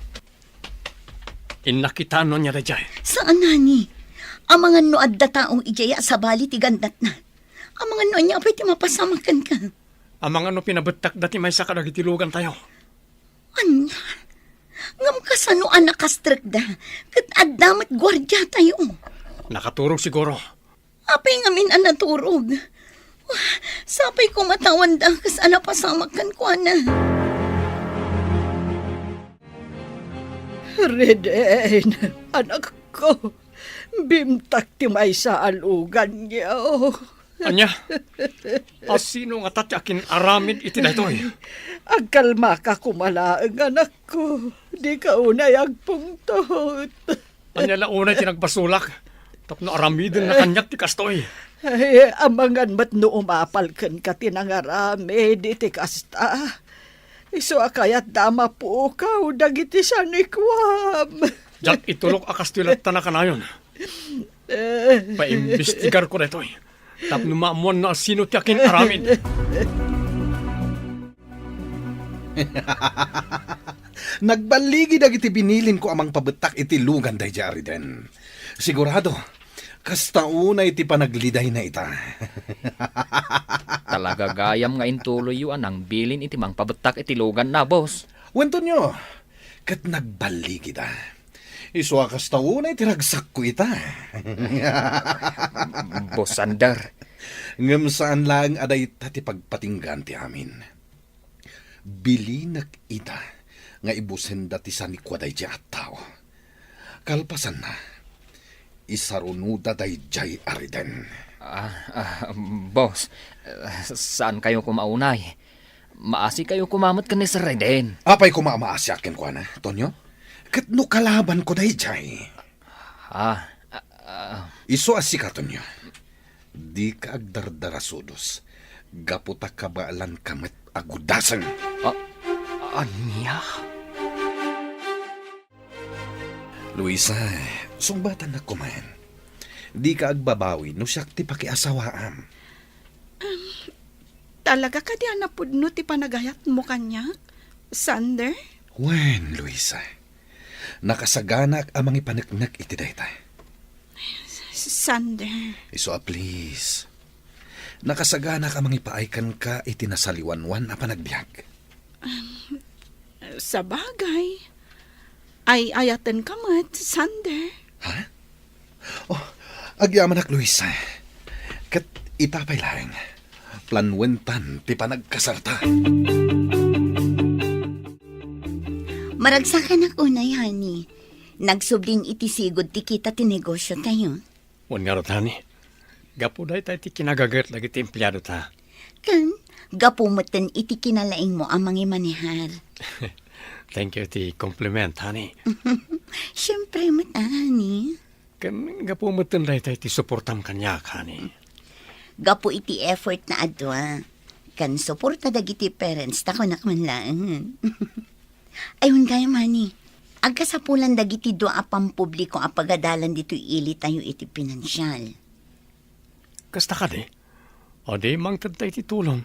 Inakitaan no niya da jay. Saan, honey? Ang mga no adda taong ijaya sa bali ti gandat na. Ang mga no niya apay ti mapasamakan ka. Amang ano pinabetak dati may sa kadagitilugan tayo. Anya, ngam kasano anak kastrikda, kat addamat gwardya tayo. Nakaturog siguro. Apay ngamin ang naturog. Wah, sapay ko matawan da, kas ana pasamakan ko na. Reden, anak ko, bimtak ti may sa alugan niya. Anya, asino nga tatyakin aramid iti daytoy. Agkalma ka kumalaang anak ko, di ka unay agpungtot. Anya launay tinagbasulak. Tapno aramidin na kanyat ti kastoy. Ay, amangan mat no umapalkan ka tinangarami, di ti kasta. Iso akayat dama po ka, dagiti sanikwam. Diyak itulok akas tilat na kanayon. Paimbestigar ko daytoy. Tapno maamuan na sino tiyakin aramid. Nagbaligi dagiti binilin ko amang pabetak iti lugan day jari den. Sigurado, kasta unay ti panagliday na ita. Talaga gayam nga intuloy yu anang bilin iti mang pabetak iti lugan na, boss. Wento nyo, kat nagbaligi da. Iso kasta unay ti ragsak ko ita. Boss Sander. Ngam saan lang aday tati pagpatinggan ti amin. Bilinak ita nga ibusen dati sa nikwaday di at tao. Kalpasan na, isarunuda day jay ariden. Boss, saan kayo kumaunay? Maasi kayo kumamat ka ni Sir Reden. Apay kumamaasyakin ko na, Tonyo? Kat no kalaban ko day jay. Iso asika, Tonyo. Di ka agdardarasudos. Gaputa kabaalan kamet agudasan. Anya? Luisa, sumbatan na kumain. Di ka agbabawi no siyak ti pakiasawaam. Talaga ka di anapudno ti panagayat mo kanya, Sander? Wen, Luisa. Nakasaganak amang ipanagnak iti daytay. Sander. Iso please. Nakasaganak amang ipaaykan ka iti nasaliwanwan a panagbiag. Sa bagay, ay ayatan ka mat, Sander. Ha? Oh, agyamanak, Luisa. Kat itapay lang. Planwentan ti panagkasarta. Maragsakan ak unay, honey. Nagsubling iti sigod ti kita ti negosyo tayo. Wan nga rotani. Gapo day tayo ti kinagagat lagi ti empleyado ta. Kan, gapumutan iti kinalaing mo ang mga manihar. Thank you ti compliment, honey. Siyempre, honey. Kan gapo matan day tayo ti suportam kanyak, honey. Gapo iti effort na adwa. Kan suporta dagiti parents tako nakmanlaan. Ayun kaya, honey. Agkasapulan dagiti doa apang publiko apagadalan dito ili tayo iti pinansyal. Kasta ka de. O de, mangtad tayo ti tulong.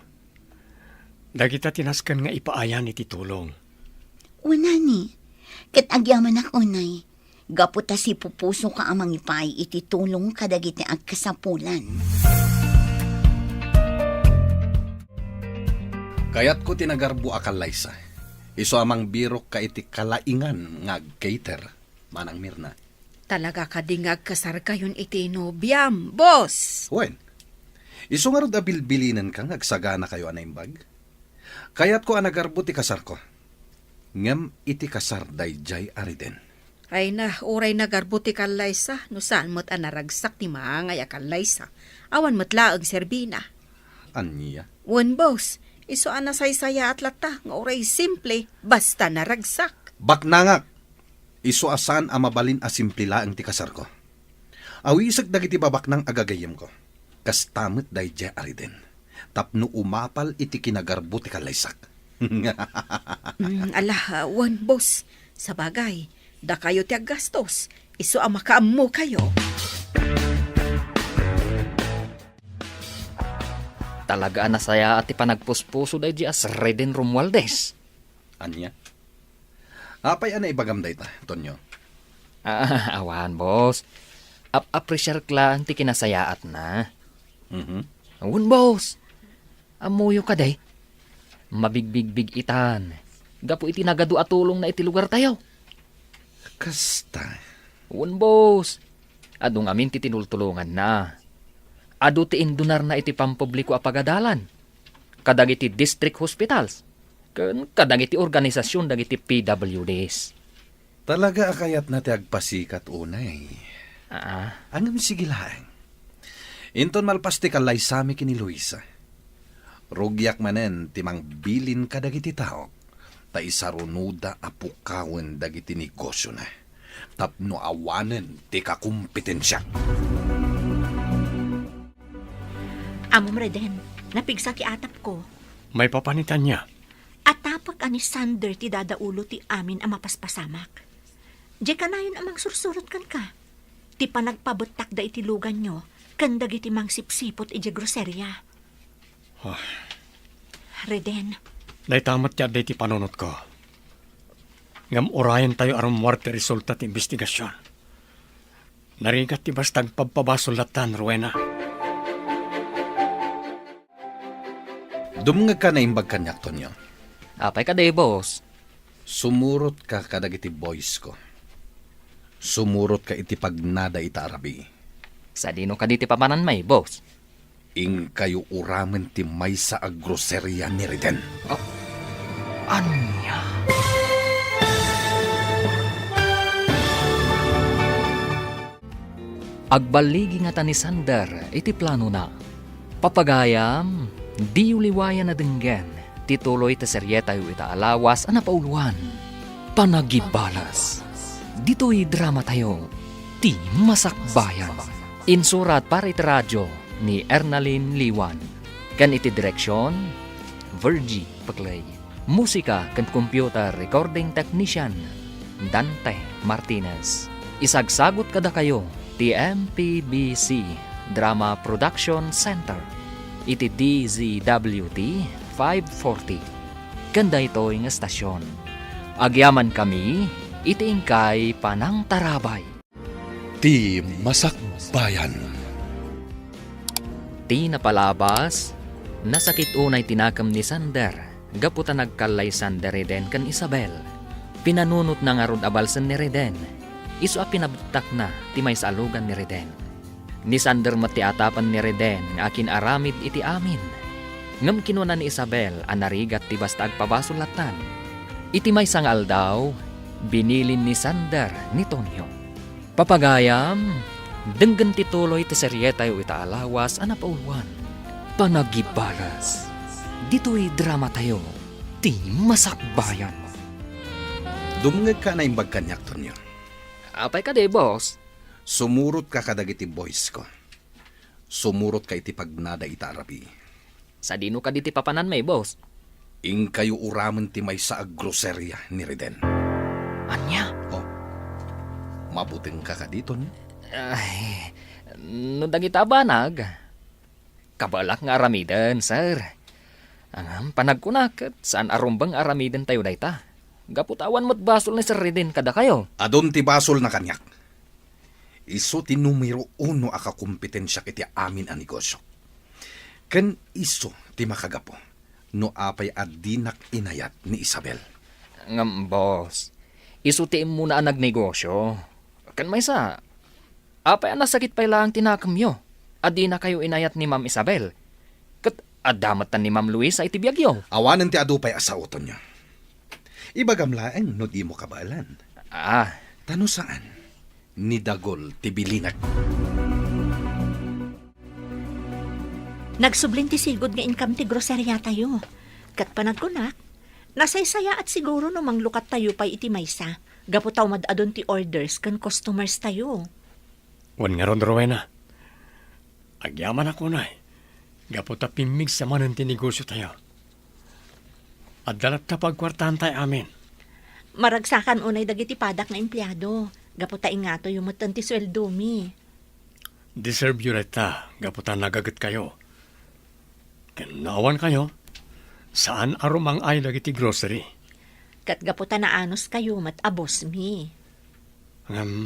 Dagita tinaskan nga ipaayan iti tulong. Una ni, kat agyaman ak unay, gaputa si pupuso ka amang ipaay iti tulong kadagiti agkasapulan. Kayat ko tinagarbo akal Liza. Iso amang birok ka iti kalaingan nga cater, manang Mirna. Talaga kadingag kasar kayon iti nobyam, boss. Wen, iso nga rod abilbilinan kang agsagana kayo anaimbag. Kayat ko anagarbo ti kasar ko. Ngam iti kasar dayjay ariden. Ay na, uray nagarbuti kalaysa, no saan mo't anaragsak ti maangay akalaysa. Awan mo't laag serbina. Anya? Wan, boss, iso anasaysaya at lata, nga uray simple, basta naragsak. Baknangak! Iso asan a mabalin a simplila ang ti kasar ko. Awisag dagiti babak ng agagayem ko. Kastamit dayjay ariden. Tapno umapal iti kinagarbo ti kalaysak. Wan, boss, sa bagay, da kayo ti aggastos, iso ang makaammo kayo. Talaga nasaya at ipanagpuspuso day di as Reden Romualdez. Anya? Apay ana ibagam day ta, Tonyo? Awan, boss. Appreciate lang ti kinasayaat na. Mhm. Awan, boss. Amuyo ka day. Mabigbig itan. Gapu iti nagadu atulong na iti lugar tayo. Kasta. Un boss. Adung amin ti tinultulungan na. Adu ti indunar na iti pampubliko a pagadalan. Kadagiti district hospitals. Kadagiti organisasyon dagiti PWDs. Talaga akayat na ti agpasikat unay. Angam sigilaeng. Inton malpas ti kalay sami kini Luisa. Rugyak manen timang bilin kadagiti tao. Ta isarunuda apukawen dagiti negosyo na. Tapno awanen ti kakumpetensya. Amom Reden, napigsa ti atap ko. May papanitan niya. At tapak ani Sander ti dadaulo ti amin ang mapaspasamak. Di ka na yun amang sursurot kan ka. Ti panagpabutak da iti lugan nyo, kandag iti mang sipsipot iti groserya. Reden, Day tamat ya day ti panunot ko. Ngam orayan tayo aram muarte resulta ti investigasyon. Narigat ti bastag pagpabasulatan, Rowena. Dumngag ka na imbag kanyak, Tonyo. Apay ka day, boss. Sumurot ka kadagiti boys ko. Sumurot ka iti pagnada ita arabi. Sa dino ka diti papanan may, boss. Ing kayo uramen ti may sa agroserya ni Reden. Ano niya? Agbaligi nga ta ni Sander, iti plano na. Papagayam, di uliwayan na denggen, tituloy ta seryeta yu ita alawas ana pauluan. Panagibalas. Dito'y drama tayo, ti masakbayan. Insurat para iti radyo ni Ernalyn Liwan. Kan iti direksyon, Virgie Paclay. Musika kan computer recording technician, Dante Martinez. Isagsagot kada kayo, ti MPBC Drama Production Center. Iti DZWT 540. Kanda ito'y nga stasyon. Agyaman kami, iti ingkay panang tarabay. Ti Masakbayan. Ti napalabas, nasakit unay tinakam ni Sander. Gaputa nagkalay Sander Reden kan Isabel. Pinanunot na nga rod abalsan ni Reden. Isu a pinabtak na ti may saalugan ni Reden. Ni Sander matiatapan ni Reden nga akin aramid iti amin. Ngam kinuna ni Isabel anarigat ti basta agpabasulatan. Iti may sangal daw, binilin ni Sander ni Tonyo. Papagayam, denggan tituloy ti seryeta yu ita alawas ana pauluan. Panagibalas. Dito'y drama tayo, ti masakbayan. Dumngag ka na imbag kanyak, Tonyo. Apay ka de, boss. Sumurot ka kadagiti boys ko. Sumurot ka iti pagnada ita arabi. Sa dino ka diti papanan may, boss. Ing kayo uramen ti may sa agroserya ni Reden. Anya? Mabuting ka dito, ni? Ay, no dagita banag. Kabalak nga aramidan, sir. Ang panagkunak, saan arumbang aramidan tayo dayta? Gaputawan mo't basol ni Sir Reden kada kayo. Adon ti basol na kanyak. Iso ti numero 1 akakumpetensya kiti amin a negosyo. Ken iso ti makagapo no apay adinak inayat ni Isabel. Ngam, boss. Isutiin mo na ang nagnegosyo. Kan may sa, apay ang nasakit pa ilang tinakamyo. Adi na kayo inayat ni Ma'am Isabel. Kat adamat ni Ma'am Luisa iti biyagyo. Awanan ti adupay asauton niya. Ibagamlaeng no di mo kabaalan. Tano saan? Ni Dagol ti bilinag. Nagsublin ti sigod nga income ti groserya tayo. Kat panagkunak, nasaysaya at siguro no manglukat tayo pa iti maysa. Gaputaw madadon ti orders kan customers tayo. Wan nga ron, Rowena. Agyaman ako na Gaputa pimig sa manan ti negosyo tayo. At dalat kapag kwartahan tayo amin. Maragsakan unay dagiti padak na empleyado. Gaputa ingato yung mutan ti sweldo mi. Deserve yun ta. Gaputa nagagat kayo. Kanawan kayo. Saan arumang ay dagiti grocery? Kat gaputa na anos kayo mat abos mi.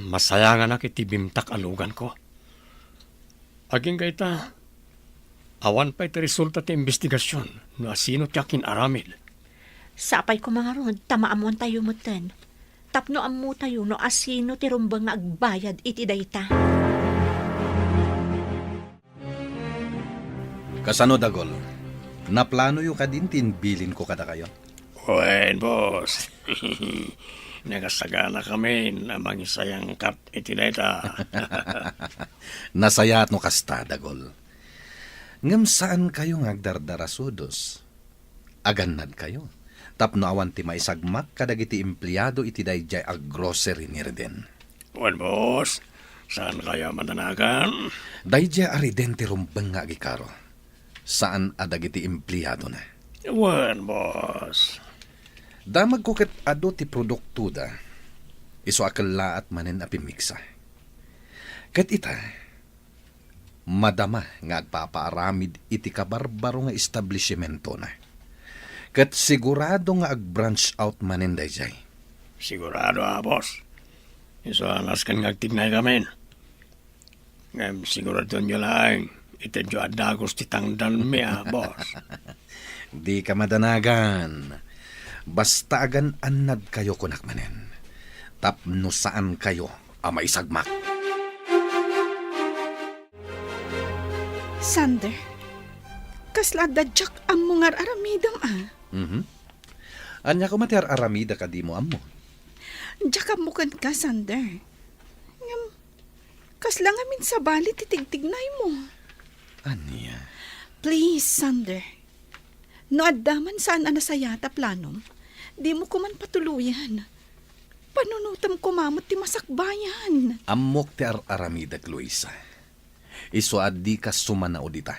Masaya nga na kiti bimtak alugan ko. Aging kay ta, Awan pa iti resulta ti investigasyon no asino ti akin aramid. Sapay ko mga rod, tamaamuan tayo mutan. Tapno ammo tayo no asino ti rumbang nga agbayad iti dayta. Kasano dagol? Naplano yung kadintin bilin ko kada kayo. Wen, boss. Nagasagana kami na mangisayang kat itineta. Nasaya at no kasta, dagol. Ngam saan kayo ngagdardarasudos? Agannad kayo. Tapno awan ti maisagmak kadagiti empleyado iti dayjay ag grocery ni Reden. Wen, boss. Saan kaya matanagan? Dayjay ariden ti rumbeng nga agikaro. Saan adagiti empleyado na? Wen, boss. Damag ko ket ado ti produkto da. Iso akala at manen apimiksa. Ket ita, madama nga agpapaaramid iti kabarbaro nga establishmento na. Ket sigurado nga ag-branch out manen dayjay. Sigurado boss. Iso alas kan ngagtignay kami. Ngam sigurado nyo lang. Itedyo adagos ti tangdan mi boss. Di ka madanagan. Basta agan anad kayo kunak manen. Tapno saan kayo maisagmak. Sander, kasla dadyak ang mga aramidam Anya ko matiar aramida ka di mo amo. Diyak amukan ka, Sander. Ngam, kasla nga min sa bali titigtignay mo. Anya? Please, Sander. No addaman saan anasayata planom, di mo ko man patuluyan. Panunutam ko mamot ti masakbayan. Amok ti aramida, Luisa. Iso addi ka sumanao dita.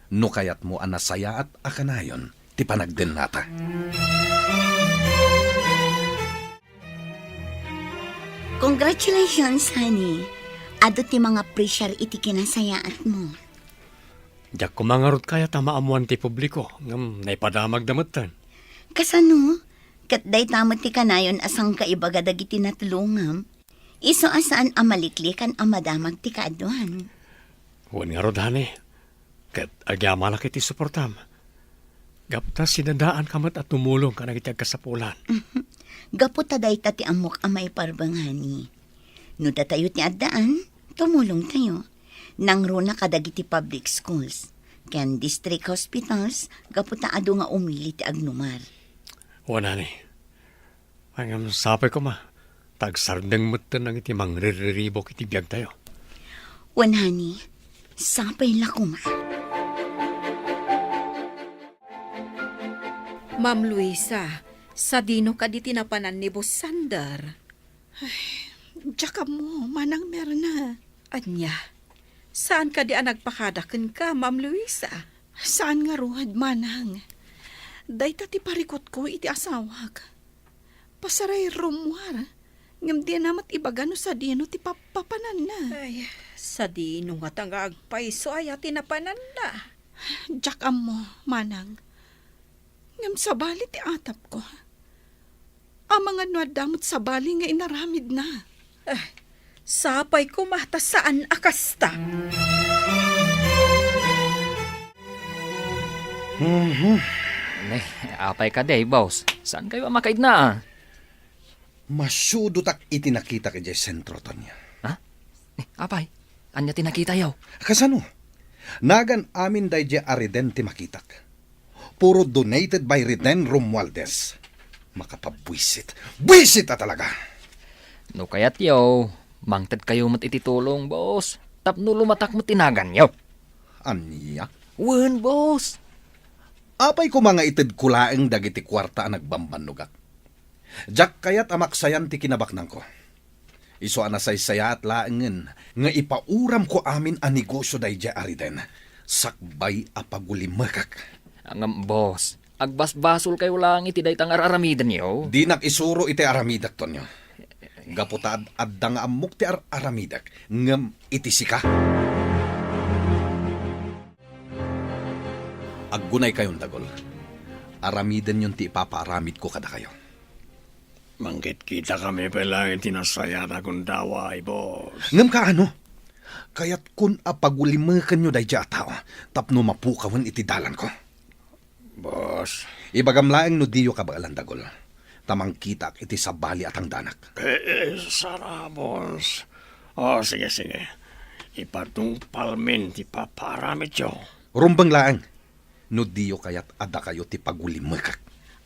No kayat mo anasaya at akanayon, ti panagden nata. Congratulations, honey. Ado ti mga pressure iti kinasayaat mo. Diyak kumangarot kaya tamaamuan ti publiko. Ngam naipadamag damutan. Kasano? Kat day tamot ti kanayon asang kaibaga dagiti natulungam. Iso asaan amaliklikan amadamag ti kaaduan. Huwag nga rodhani. Kat agyamalak iti suportam. Gapta sinadaan kamat at tumulong ka na kitag kasapulan. Gaputa day ta ti amok amay parbanghani. No datayo ti addaan, tumulong tayo. Nangruna kadagiti public schools. Ken district hospitals, gaputa ado nga umili ti agnumar. Wanani. Ang sapay ko tagsardeng mutan ng iti mangriribok iti biyag tayo. Wanhani, sapay la kuma. Ma'am Luisa, sa dino ka di tinapanan ni Boss Sander. Diyak mo, manang merna. Anya, saan ka di nagpakadakan ka, Ma'am Luisa? Saan nga ruhad, manang? Day ti parikot ko iti asawag. Pasaray rumwar. Ngam di namat ibagano sa dino ti papapanan na. Ay, sa dino nga tanga agpaiso ay tinapanan na. Diyak mo, manang. Ngam sa bali ti atap ko. Ang mga nuadamot sa bali nga inaramid na. Sapay ko mata saan akasta. Apay ka day, boss. Saan kayo makaid na? Masyudo tak itinakita ka dyan sentro, Tonya. Apay, anya tinakita yaw? Kasano? Nagan amin dayjay ariden ti makitak. Puro donated by Reden Romualdez. Makapabwisit. Bwisit na talaga! No kayat yaw, mangtad kayo mat ititulong, boss. Tapno lumatak mo tinagan yaw. Anya? Wen, boss. Apay ko mga itid kulaeng dagiti kwarta ang nagbambanugak. Jak kayat amaksayan ti kinabaknang ko. Iso anasaysaya at laengen nga ipauram ko amin ang negosyo dayjay ariden. Sakbay apagulimakak. Ang boss, agbasbasol kayo lang iti day tangar aramidan yaw. Di nakisuro iti aramidak, Tonyo. Gaputa adda nga amok ti aramidak ngem iti sika. Aggunay kayon dagol. Aramidan yun ti ipapaaramid ko kada kayo. Mangkit kita kami pala itinasaya na kung daway, boss. Ngem ka ano? Kaya't kun apagulimakan nyo day tao, tapno mapukawan iti dalan ko. Boss, Ibagamlaeng no diyo ka ba alandagol? Tamang kitak iti sabali at ang danak. Sara, boss. Sige. Ipatungpal min ti paparamit yo. Rumbang laang, no diyo kayat ada kayo ti pagulimakak.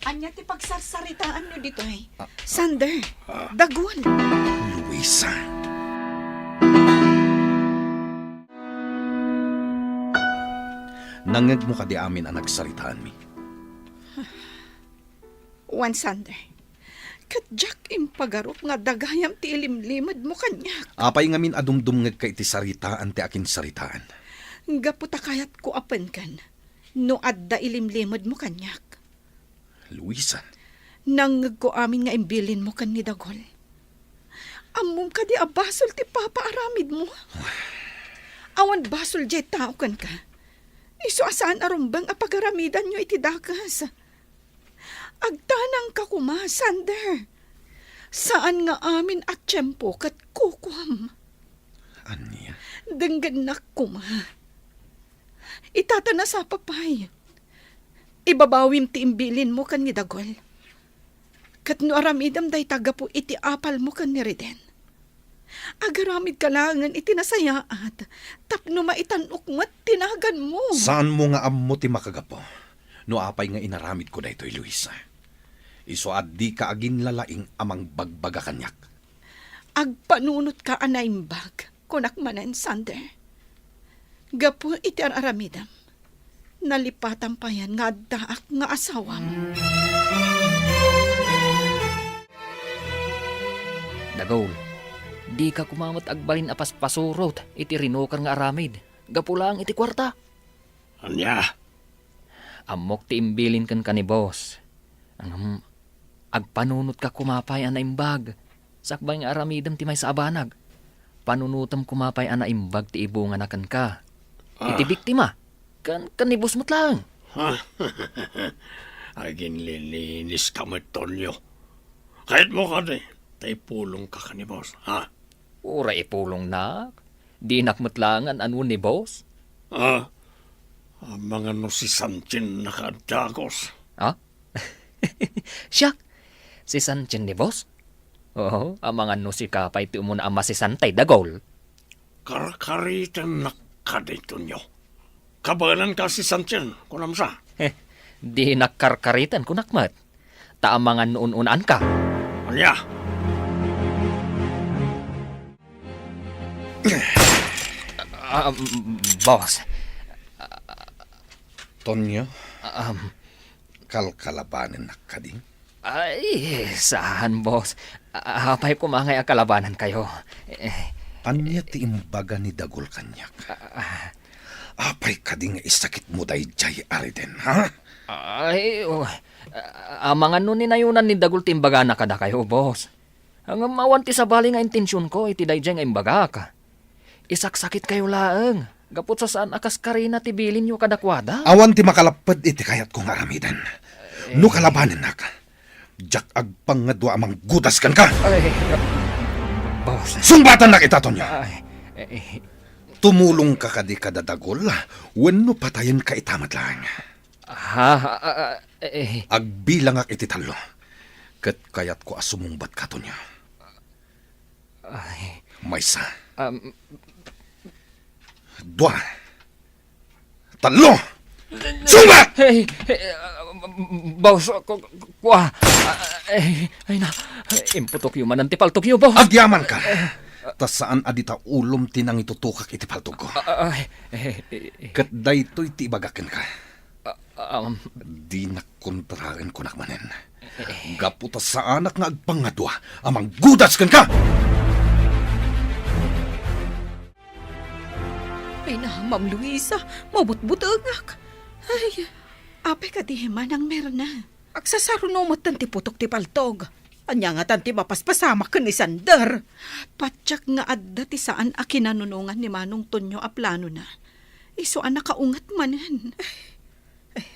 Anya ti pagsarsaritaan nyo dito ay. Sander, dagol. Luisa. Nangag mo ka di amin ang nagsaritaan mi. Juan Sander, kadyak impagarot nga dagayam ti ilimlimad mo kanyak. Apay ngamin adumdumngag ka iti saritaan ti akin saritaan. Gaputa kayat ko apen kan. No adda ilimlimad mo kanyak. Luisa. Nangag ko amin nga imbilin mo kan ni dagol. Amom ka di abasol ti papa aramid mo. Awan basol jay tao kan ka. Iso asaan arumbang apagaramidan nyo iti dagas. Agtanang ka kuma, Sander. Saan nga amin at tiyempo kat kukwam? Anya? Dengganak kuma. Itata na sa papay. Ibabawim ti imbilin mo kan ni dagol. Kat no aramidam day taga po iti apal mo kan ni Reden. Agaramid kalangan iti nasayaat. Tapno maitanok mo't tinagan mo. Saan mo nga ammo ti makagapo? No apay nga inaramid ko da ito'y Luisa. Iso di ka agin lalaing amang bagbaga kanyak. Agpanunot ka anaimbag, kunak manen Sander. Gapo iti aramidam. Nalipatan pa yan nga daak nga asawam. Dagol, di ka kumamot agbalin apas pasurot iti rinokar nga aramid. Gapulang iti kwarta. Anya? Amok ti imbilin kan ka ni boss. Agpanunot ka kumapay ana imbag. Sakbay nga aramidam ti may sa abanag. Panunutam kumapay ana imbag ti ibungan akan ka. Iti biktima. Kan ni boss mo't lang. Agin lilinis ka mo, Tonyo. Kahit mo ka di, tay pulong ka ni boss, ha? Ura ipulong nak. Di nakmatlangan anu ni boss. Ang mga no si Sanchin nakadagos. Ha? Siya, si Sanchin ni boss? Oo, ang mga no si kapay ti umuna ama si Santay Dagol. Karkaritan na ka di, Tonyo. Kabalan ka si Sanchin, kunam sa. Di nakarkaritan kunakmat. Taamangan noon-unaan ka. Anya? Boss, Tonyo, kalkalabanan na ka din. ay, saan boss? Hapay kumangay ang kalabanan kayo. Anya ti imbaga ni Dagol kanyak. Apay ka din nga isakit mo day jay ariden, ha? Ay, mga nun ninayunan ni Dagol timbaga na kada kayo, boss. Ang mawanti sa bali nga intensyon ko, iti day nga imbaga ka. Isaksakit kayo laeng. Gapot sa saan akas karina tibilin nyo kadakwada? Awan ti makalapad iti kayat kong aramidan. No kalabanan na ka. Jak agpangadwa amang gudas kan ka. Ay, boss. Sungbatan na kita, Tonyo. Ay, Tumulong ka kadi kadadagol, wenno patayin ka itamat lang. Agbilang ak iti talo. Kat kayat ko asumungbat ka, Tonyo. Maysa. Dua. Talo! Sumba! Hey, boss, kuha. Ay na, imputok yung manan tipaltok yung boss. Agyaman ka. Tas saan adita ulom tinang itutukak iti paltog ko. Kat daytoy ti ibagakin ka. Di nakontrahen ko nakmanen. Gaputa sa anak nga agpangadwa, amang gudas kan ka! Ay na, Ma'am Luisa, mabutbutagak. Ay, apay ka di manang meron na. Agsasarunomot tanti putok ti paltog. Anya nga tanti mapaspasama ka ni Sander. Patsak nga adda ti saan a kinanunungan ni Manong Tonyo a plano na. Iso ang nakaungat manan.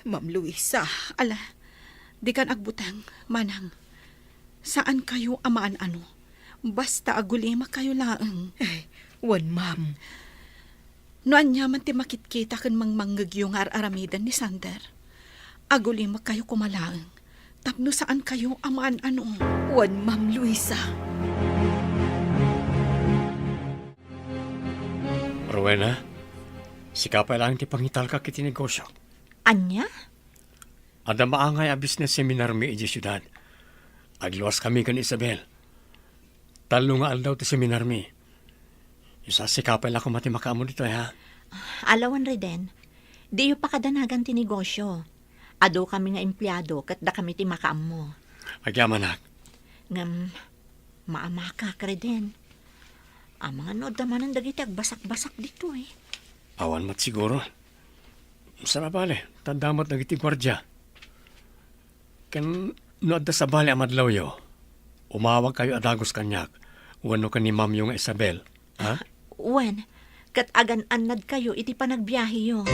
Ma'am Luisa. Ala, di kan agbutang, manang. Saan kayo amaan ano? Basta agulima kayo laang. Wan, ma'am. Noan niya man ti makitkita kan manggag yung aramidan ni Sander. Aguli kayo kumalaang. Tapno saan kayo amaan ano. Wan, Ma'am Luisa. Rowena, sikapay lang ti pangital ka kiti negosyo. Anya? Ada maangay a business seminar mi iji syudad. Agluwas kami kan Isabel. Talo nga aldaw ti seminar mi. Isa sikapay lang kumati makaamo dito ha. Alawan Reden, di yu pa kadanagan ti negosyo. Ado kami nga empleyado kat da kami ti makaam mo. Agyamanak. Ngam, maamaka ka Reden. Ang mga nood naman ang dagiti agbasak-basak dito eh. Awan mat siguro. Sana bale, tandamat nagiti gwardya. Kan nood sa bale amadlaw yo. Umawag kayo adagos kanyak. Wano ka ni Ma'am yung Isabel. Ha? Wen, kat agan-anad kayo iti panagbiyahe yo.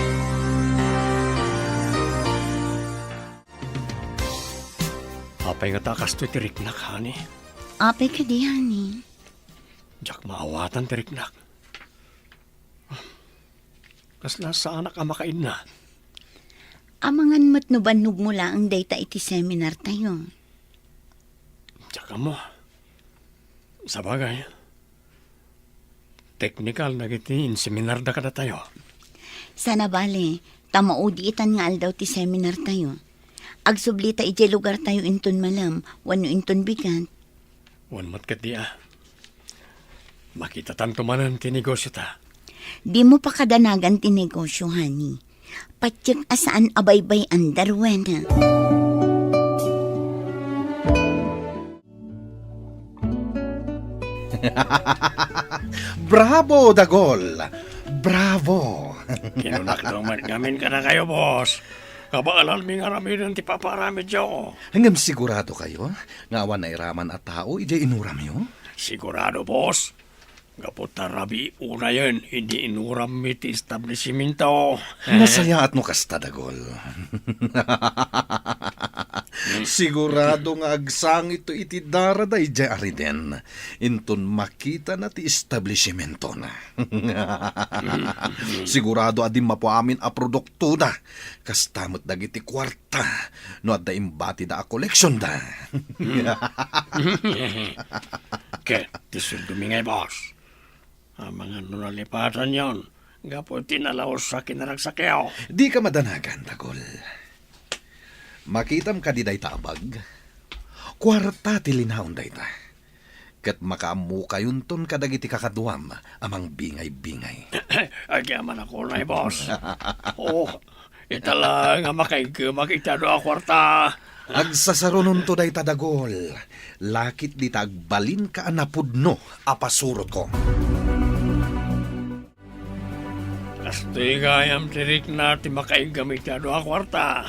Apay nga takas to tiriknak, hani. Apay ka di, honey. Diyak maawatan tiriknak. Kasla sa anak ang makain na. Amangan mat no banog mo lang data iti seminar tayo. Tsaka mo. Sa bagay. Technical na gitiin, seminar da kada tayo. Sana bale, tamaudi itan nga aldaw ti seminar tayo. Agsublita iti lugar tayo inton malam, wano inton bigat. Wan mat kat di ah. Makita tanto manan ti negosyo ta. Di mo pa kadanagan ti negosyo, honey. Patyag asaan abaybay ang darwena. Bravo, Dagol! Bravo! Kinunak naman gamin ka na kayo, boss. Kabaalan mi nga ramidan ti paparami dyo. Hanggang sigurado kayo, nga awan na iraman at tao, ije inuram yun? Sigurado, boss. Kaputa rabi, una yun, hindi inuram mi ti establishmento. Nasaya at mo kasta, Dagol. Sigurado nga agsang ito iti darada ije ariden. Inton makita na ti establishmento na. Sigurado adim mapuamin a produkto da. Kastamot dagiti kwarta. No adda imbati da a koleksyon da. Ket, tisul dumingay, boss. Ang mga nunalipatan yon, gapo tinalaos sa kinaragsakyaw. Di ka madanagan, Dagol. Makitam ka di day tabag. Kwarta ti linhaon day ta. Kat makaamu kayunton kadagiti kakaduam amang bingay-bingay. Agyaman ako na, boss. Oo, itala nga makita do a kwarta. Agsasarunon to day ta, Dagol. Lakit di tagbalin ka anapudno apasurot ko. Kastoy gayam tirik na ti makaigamit do a kwarta.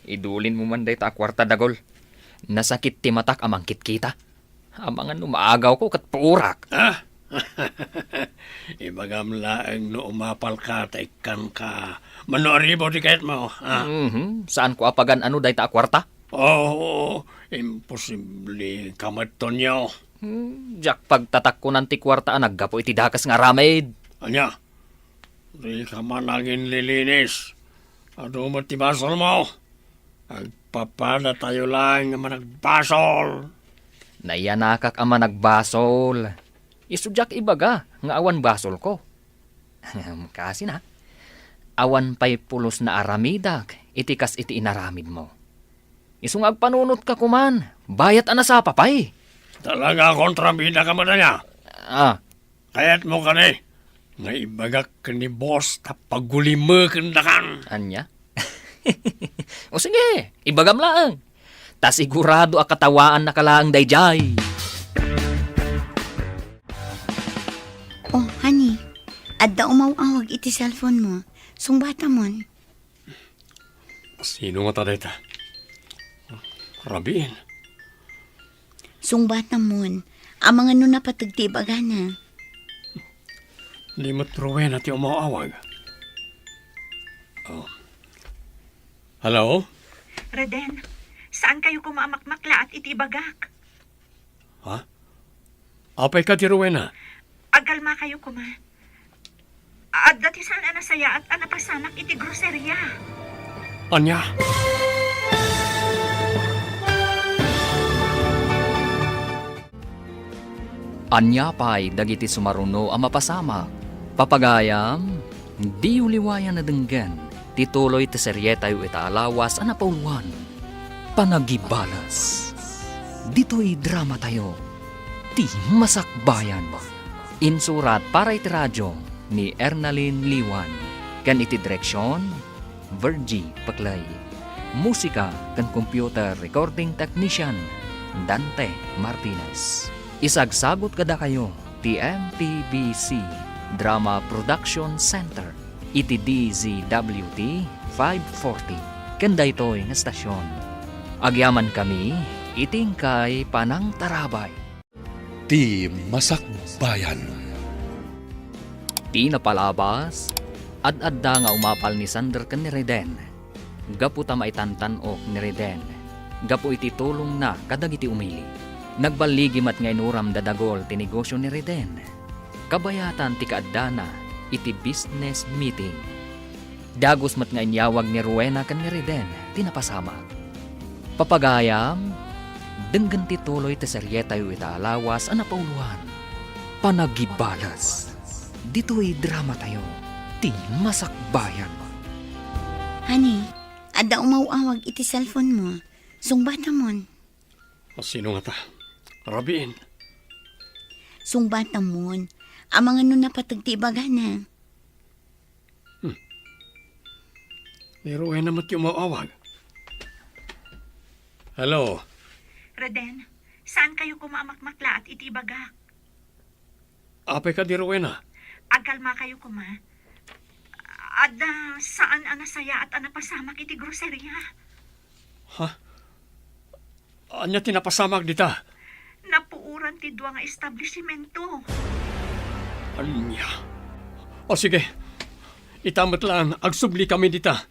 Idulin mo man day ta kwarta, Dagol. Nasakit ti matak amang kitkita. Amangan umaagaw ko kat puurak. Ha? Ibagam laeng no umapal ka, taikan ka. Manoribo di kahit mo. Ha? Saan ko apagan ano day ta kwarta? Oo, imposible kamaton nyo. Jak pagtatak ko nanti kwarta naggapo iti dakas nga ramid. Anya, di ka man naging lilinis. Ano mo tibasol mo? Agpapada tayo lang nga managbasol. Nayanakak ama nagbasol. Isudyak ibaga nga awan basol ko. Kasi na, awan pa'y pulos na aramidak, itikas iti inaramid mo. Isungag panunot ka kuman, bayat anasapa pa'y. Talaga kontrabida ka mo na niya. Kaya't mo ka ni. Nga ibagak ka ni boss tapaguli mo kandakan. Anya? O sige, ibagam lang. Ta sigurado a katawaan na kalaang dayjay. Oh, honey. Adda umawawag iti cellphone mo. Sungbata mon. Sino nga taday ta? Rabin. Sungbata mon. Ang mga napatagtibaga na. Limot Rowena ti umawawag. Oh. Hello? Reden, saan kayo kumamakmakla at itibagak? Ha? Apay ka ti Rowena? Agalma kayo kuma. At dati saan anasaya at anapasamak iti groceria. Anya, Anya pa'y dagiti sumaruno ang mapasama. Papagayam, di uliwayan na denggan. Tituloy ti seryetayo itaalawas ang napauluan. Panagibalas. Dito'y drama tayo. Ti masakbayan. Insurat para iti radyo ni Ernalyn Liwan. Kan iti direksyon, Virgie Paklay. Musika kan computer recording technician, Dante Martinez. Isagsagot kada kayo, TMTBC Drama Production Center, iti DZWT 540, kanda ito'y nga stasyon. Agyaman kami, iting kay Panang Tarabay. Ti Masakbayan. Ti napalabas, ad-adda nga umapal ni Sander ken ni Reden. Gapu ta maitantanok ni Reden. Gapu iti tulong na kadagiti umili. Nagbaligim at nga inuram dadagol ti negosyo ni Reden. Kabayatan ti kaadana iti business meeting. Dagos mat nga inyawag ni Rowena kan ni Reden tinapasama. Papagayam, denggan ti tuloy ti seryetayo itaalawas ang napauluhan. Panagibalas. Dito'y drama tayo. Ti masakbayan. Honey, ada umawawag iti cellphone mo. Sungbata mon. sino nga ta? Rabiin. Sungbata mon. Amang ano na patagtibaga na. Ni Rowena mat yung mawawag. Hello. Reden, saan kayo kumaamakmakla at itibagak? Apay ka di Rowena? Agalma kayo kuma. At saan anasaya at anapasamak iti groceria? Anya tinapasamag dita? Napuuran ti dua nga establishmento. Anya. O sige. Itamot lang, agsubli kami dita.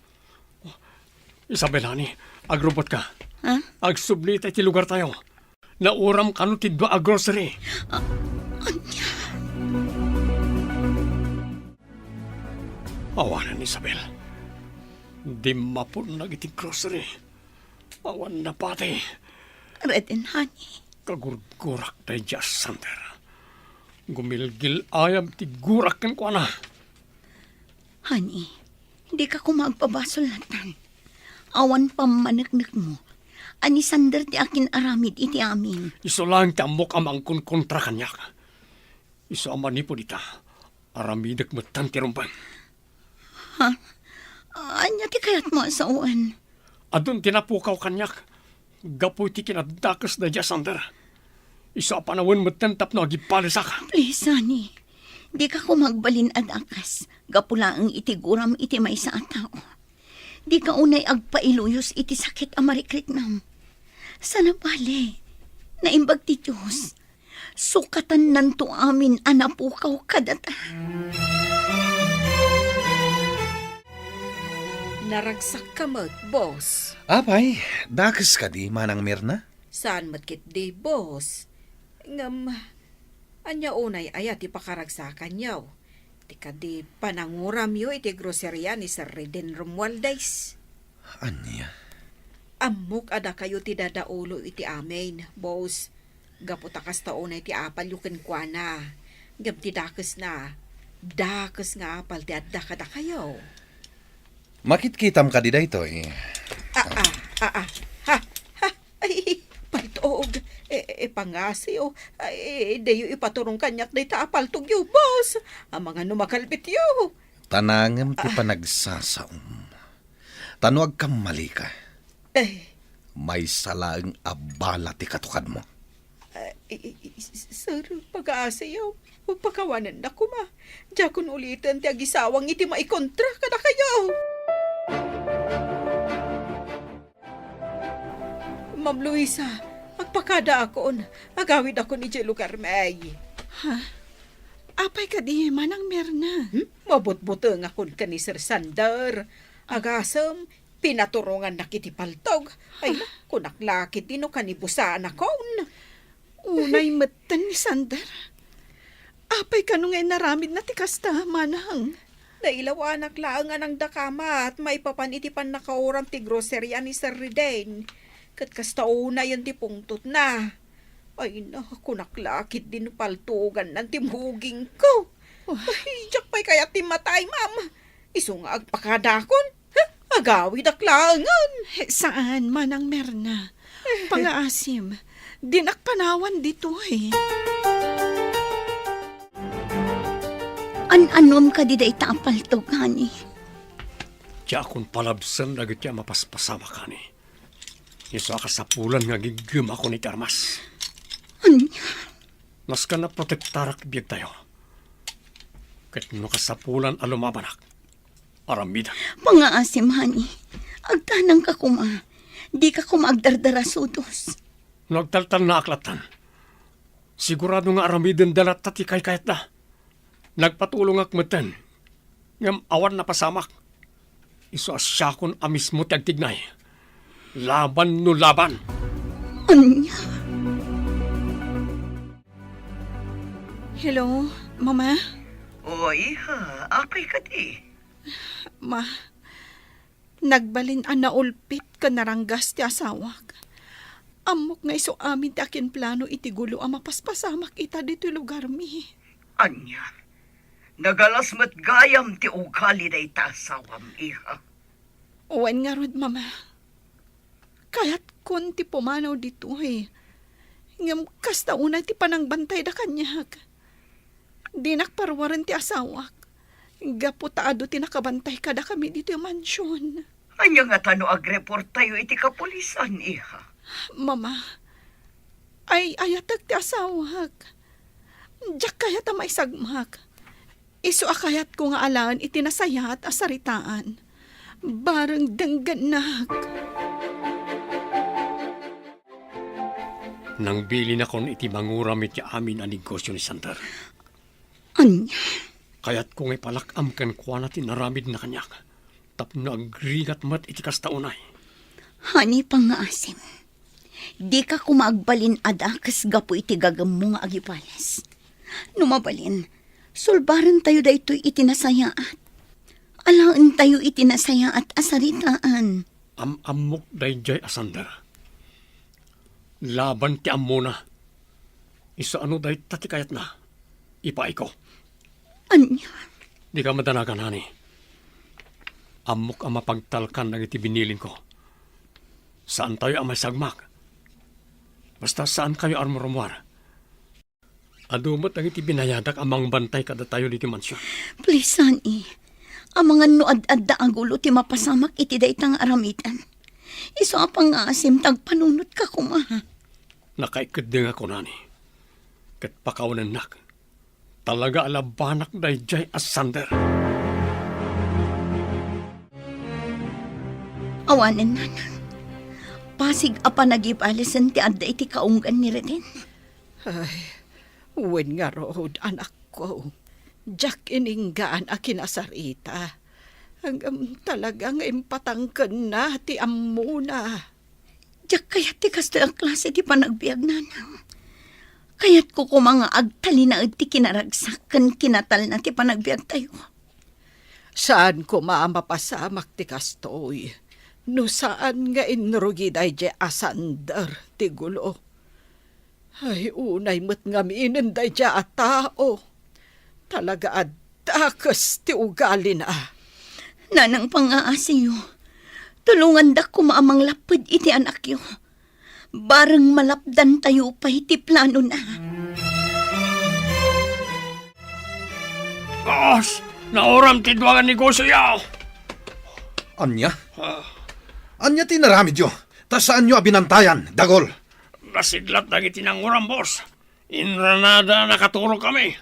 Isabelani, agrobot ka. Ha? Agsubli tayo ti lugar tayo. Nauram kanu ti dua a grocery. Awanan Isabel. Di mapun na iti grocery. Awan na pati. Reden, honey. Kagurgurak tayo dyan, Sander. Gumilgil ayam ti gurak kan ko na. Honey, hindi ka ko magpabasulatan. Awan pamanagnak mo. Ani Sander ti akin aramid iti amin. Iso lang ti amok amang kun kontra kanyak. Iso amani po dita. Aramidak matan ti rumpan. Anya ti kayat mo sa uwan. Adun tinapukaw kanyak. Gapoy ti kinadakas na dyan, Sander. Iso apanawan matan tapno agipalisak. Please, honey. Di ka ko magbalin adakas. Gapula ang itiguram iti may sa tao. Di ka unay agpailuyos iti sakit amarikrik nam. Sana bale, naimbag ti Diyos. Sukatan nanto amin anapukaw kadata. Naragsak ka mat, boss. Apay, dakas ka di, Manang Mirna? Saan matkit di, boss? Ngam, anya unay ayat ipakaragsakan yaw. Di ka di pananguram yo iti groceria ni Sir Reden Romualdez. Anya? Amok ada kayo ti dadaulo iti amin, boss. Gaputakas taon iti apal yuken kwa na. Gab ti dakas na. Dakas nga apal ti adda kada kayo. Makitkitam ka di da ito eh. Ay, paltog. Pangasi o. Ay, dayo ipaturong kanyak day taapaltog yo, boss. Ang mga numakalpit yo. Tanangam ti panagsasaom. Tanuag kang mali ka. May salaang abala ti katukad mo. Sir, pag-aasi yo. Pagpakawanan na ko ma. Diya kun ulitin ti agisawang iti maikontra kada kayo. Ma'am Luisa, magpakada akon. Agawid ako ni Jelo Carmay. Apay ka di, Manang Mirna. Mabot-buteng akon ka ni Sir Sander. Agasam, pinaturungan na kiti paltog. Ay, kunaklakit dino kanibusaan akon. Unay matan ni Sander. Apay Ay, kanong ngay naramid na ti kasta, manang. Nailaw anak laang anang dakama at maipapanitipan na kauram ti grocerya ni Sir Riden. Kat kasta una yan ti pungtot na. Ay na, kunaklakit din paltugan ng timhuging ko. Ay, jak pa'y kaya timatay, ma'am. Iso nga agpakadakon. Agawid aklangan. Saan, manang Merna? Pangaasim, dinakpanawan dito eh. An-anom ka di da itaapaltog, hani. Tiya akong palabsan na gitya mapaspasama ka ni. Iso akasapulan nga gigim ako ni Termas. Anya, Nas ka na protektarak biyag tayo. Kat no kasapulan alumabanak. Aramida. pangaasim, hani. Agtanang ka kuma. Di ka kumagdardara sutos. Nagtaltal na aklatan. Sigurado nga aramidan dalat tati kayat na. Nagpatulong akmatan. Ngam awan na pasamak. Iso asyakon amis mo tagtignay. Laban no laban. Anya, Hello, Mama? Oy, ha, apay ka di. Ma, nagbalin ang naulpit ka naranggas ti asawak. Amok nga iso amin ti akin plano itigulo ang mapaspasamak ita dito lugar mi. Anya, nagalas mat gayam ti ugali na itasawam, iha. Uwan nga rod, Mama. Kaya't kun ti pumanaw dito eh. Ngam kasta una ti panangbantay da kanyag. Di nakparwaran ti asawak. Gaputaado ti nakabantay kada kami dito yung mansyon. Anya nga tano agreport tayo iti kapulisan, iha. Mama, ay ayatag ti asawak. Diyak kayat ang maisagmak. Iso akayat ko nga alaan itinasayat asaritaan. Barang dangganak. Nang bilin akon iti manguram iti amin ang negosyo ni Sander. anya. Kaya't kung ipalakam kan kuha natin naramid na kanyak. Tapno agrigat mat iti kastaunay. Hani, pangaasim. Di ka kumagbalin ada kas gapo iti gagamo nga agipalas. Numabalin, sulbaran tayo da ito'y itinasayaat. Alaan tayo itinasayaat asaritaan. Amok dayjay asander. Laban ti ammo na. Isa ano day tatikayat na. Ipaay ko. Anya, Di ka madanagan, hani. Amok ang mapagtalkan ng iti binilin ko. Saan tayo ang may sagmak? Basta saan kayo armoromwar? Adumot ang iti binayadak amang bantay kada tayo diti mansyon. please, honey. Ang mga nuad-ad da agulo ti mapasamak iti da itang aramitan. Iso ang pangaasim tagpanunot ka kumaha. Nakaikading ako, nani. Kat pakawanan nak. Talaga alabanak dayjay asander. Awanan nanan. Pasig apa nagipalisan ti adda iti kaunggan ni Reden. Ay, uwan nga rood, anak ko. Jack ininggaan a kinasarita. Hanggang talagang impatangkan na ti amuna. Diyak kayat ti kasto ang klase ti panagbiag nanang. Kayat ko mga agtali na ti kinaragsak kan kinatal na ti panagbiag tayo. Saan ko maamapasamak ti kastoy? No saan nga inrugi day je asander ti gulo? Ay unay met nga miinin day je a tao. Talaga adakas ti ugali na. Nanang pangaasiyo, tulungan da ko maamang lapid iti anak yo. Bareng malapdan tayo pa iti plano na. Boss! Nauram ti duwangan negosyo yaw! Anya? Anya tinaramid yo? Ta saan nyo abinantayan, dagol? Nasidlat na itinanguram, boss. Inranada nakaturo kami.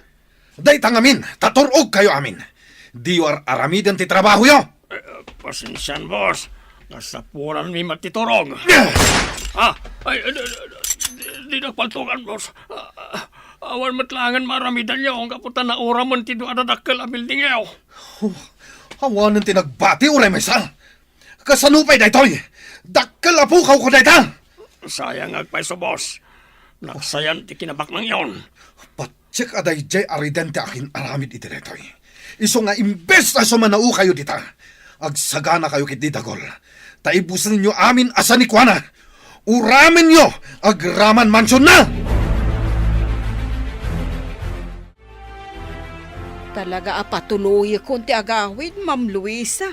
Day tangamin, taturog kayo amin. Di yo aramidan ti trabaho yo. Pasensyan, boss. Nasapuran mi matiturog. Ay, di nagpaltukan, boss. Awan matlangan maramidan niyo kung kaputan na uraman ti doon adadakkel a building yaw. Hawanan tinagbati uray may sal. Kasanupay daytoy. Dakkel apukaw ko dayta. Sayang agpaiso, boss. Naksayan ti kinabak ng iyon. Check aday jay ariden ti akin aramid iti detoy. Iso nga imbes na sumanao kayo dita. Agsagana kayo kit didagol. Taibusan ninyo amin asa ni Kuana. Uramin nyo agraman mansyon na! Talaga apatuloy akong ti agawid, Ma'am Luisa.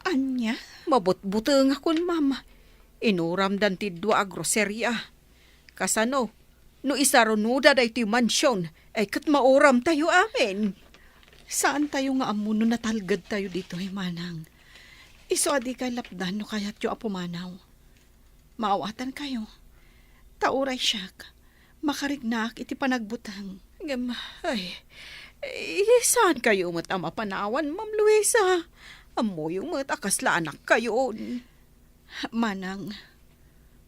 Anya? Mabutbuteng akon, Mama. Inuram dan ti dua a groserya. Kasano, no isarunuda da iti mansyon, ay kat mauram tayo amin. Saan tayo nga amuno natalgad tayo dito, Manang? Iso adi kay lapdan no kayat yo apumanaw. Maawatan kayo. Tauray siyak. Makarignak iti panagbutang. Saan kayo matama panawan, Ma'am Luisa? Amo yung matakasla anak kayo. Manang,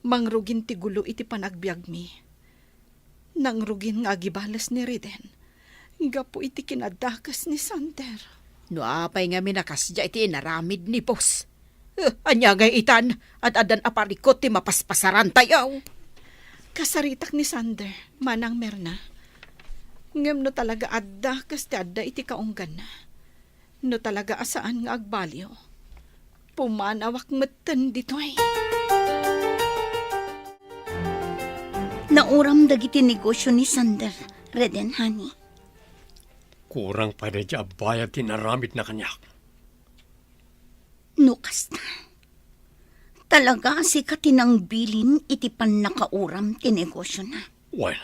mangrugin ti gulo iti panagbiag mi. Nangrugin nga agibalas ni Riden. Gapo iti kinadakas ni Sander. No apay nga minakasya iti inaramid ni boss. Anyagay itan at adan aparikot ti mapaspasaran tayo. Kasaritak ni Sander, Manang Merna. Ngem no talaga adda kas ti adda iti kaunggan na. No talaga asaan nga agbalyo. Pumanawak metten ditoy. Nauram dagiti negosyo ni Sander, Reden, honey. Kurang pa rin di abayad tinaramid na kanyak. Nukas na. Talaga si katinang bilin iti pan nakauram ti negosyo na. Well,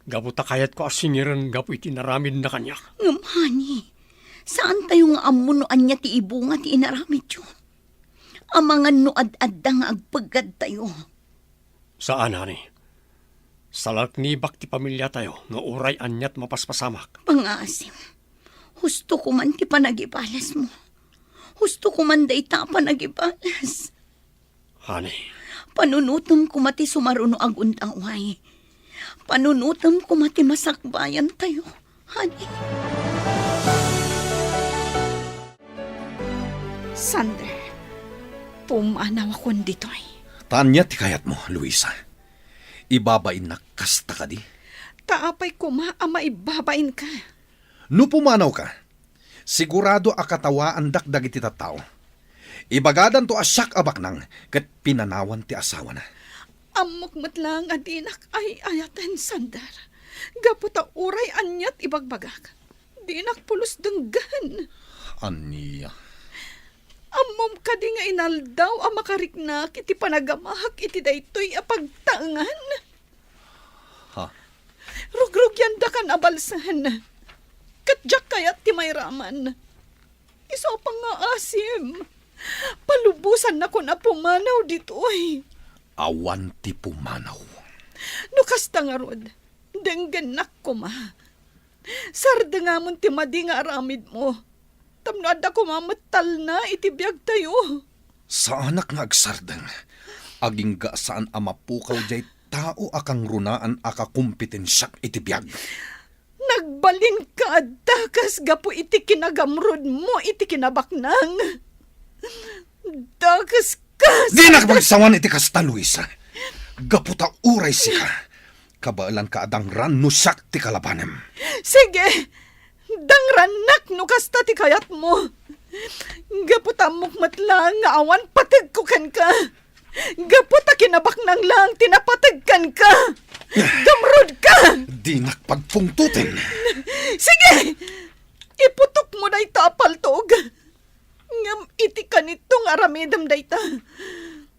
gaputa kayat ko asingiran gapu iti naramid na kanyak. Ngam, honey, saan tayo nga amunoan niya ti ibunga ti inaramid yun? Amangan no ad-adda nga agpagad tayo. Saan, honey? Salak ni bak ti pamilya tayo, nga uray anyat mapaspasamak. Pangasim, husto ko man ti panagibalas mo. Husto ko man day ta panagibalas. Honey. Panunutom ko mati sumaruno aguntang way. Panunutom ko mati masakbayan tayo, honey. Sander, pumanaw ako ditoy. Tanya ti kayat mo, Luisa. Ibabain na kasta ka di. Taapay kuma ama ibabain ka. No pumanaw ka, sigurado akatawaan dakdag iti tattao. Ibagadan to asyak abak nang kat pinanawan ti asawa na. Amok matlang adinak ay ayatan, Sander. Gaputa uray anyat ibagbagak. Dinak pulos denggan. Aniya. Amom ka di nga inaldaw ang makariknak iti panagamahak iti daytoy apagtangan. Ha? Rugrugyan da kan abalsan. Katjak kayat ti mayraman. Iso pang nga asim. Palubusan na ko na pumanaw ditoy. Awan ti pumanaw. No kasta nga rod, denggan ko ma. Sarda nga mon ti madi nga aramid mo. Tamno adda ko mamatal na iti biyag tayo. Sa anak nga agsardeng, aging ga saan amapukaw jay tao akang runaan akakumpetensyak iti biyag. Nagbalin ka dakas gapo iti kinagamrod mo iti kinabaknang. Dakas kas. Di nakapagsawan iti kasta, Luisa. Gaputa uray sika. Kabaalan ka adang ran no siyak ti kalabanem. Sige, dangranak no kasta ti kayat mo. Gaputamok matlang nga awan patag ko kan ka. Gaputa kinabaknang lang tinapatagkan ka. Gamrod ka. Di nakpagpungtutin. Sige, iputok mo na ito apaltog. Ngam iti ka nitong aramidam dayta.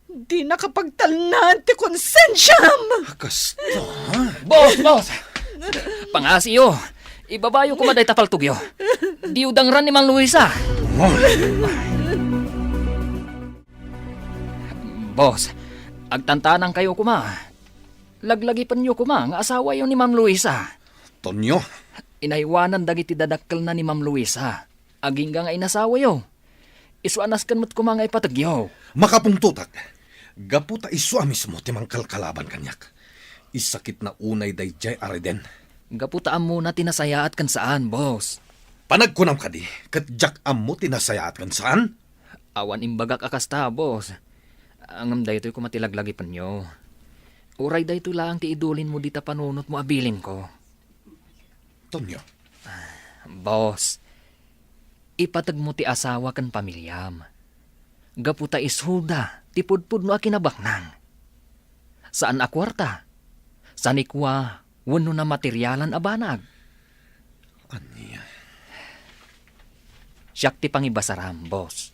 Di nakapagtalnan ti konsensyam. Kasta, ha? Boss! Pangasiyo, ibabayo ko maday tapaltugyo. Diudang ran ni Mang Luisa. Boss, agtantanang kayo kuma. Laglagipan nyo kuma, nga asawa yun ni Ma'am Luisa. Tonyo, Inaiwanan dagiti dadakkel na ni Ma'am Luisa. Aging nga inasawa yo. Isuanas kan mo't kuma nga ipatagyo. makapungtutak. Gaputa iswa mismo ti mangkalkalaban kanyak. Isakit na unay dayjay areden. Gaputaan mo na tinasayaat kan saan, boss. Panagkunam ka di, kat jak ammo tinasayaat kan saan? Awan imbagak akasta, boss. Angam daytoy ko matilaglagi pan nyo. Uray dayto lang ti idulin mo dita panunot mo abilin ko. Tonyo, Boss, ipatag mo ti asawa kan pamilyam. Gaputa ishuda, ti pudpud no akinabaknang. Saan akwarta? Saan ikwa, wano na materyalan abanag? anya. Siyak ti pangibasaram, boss.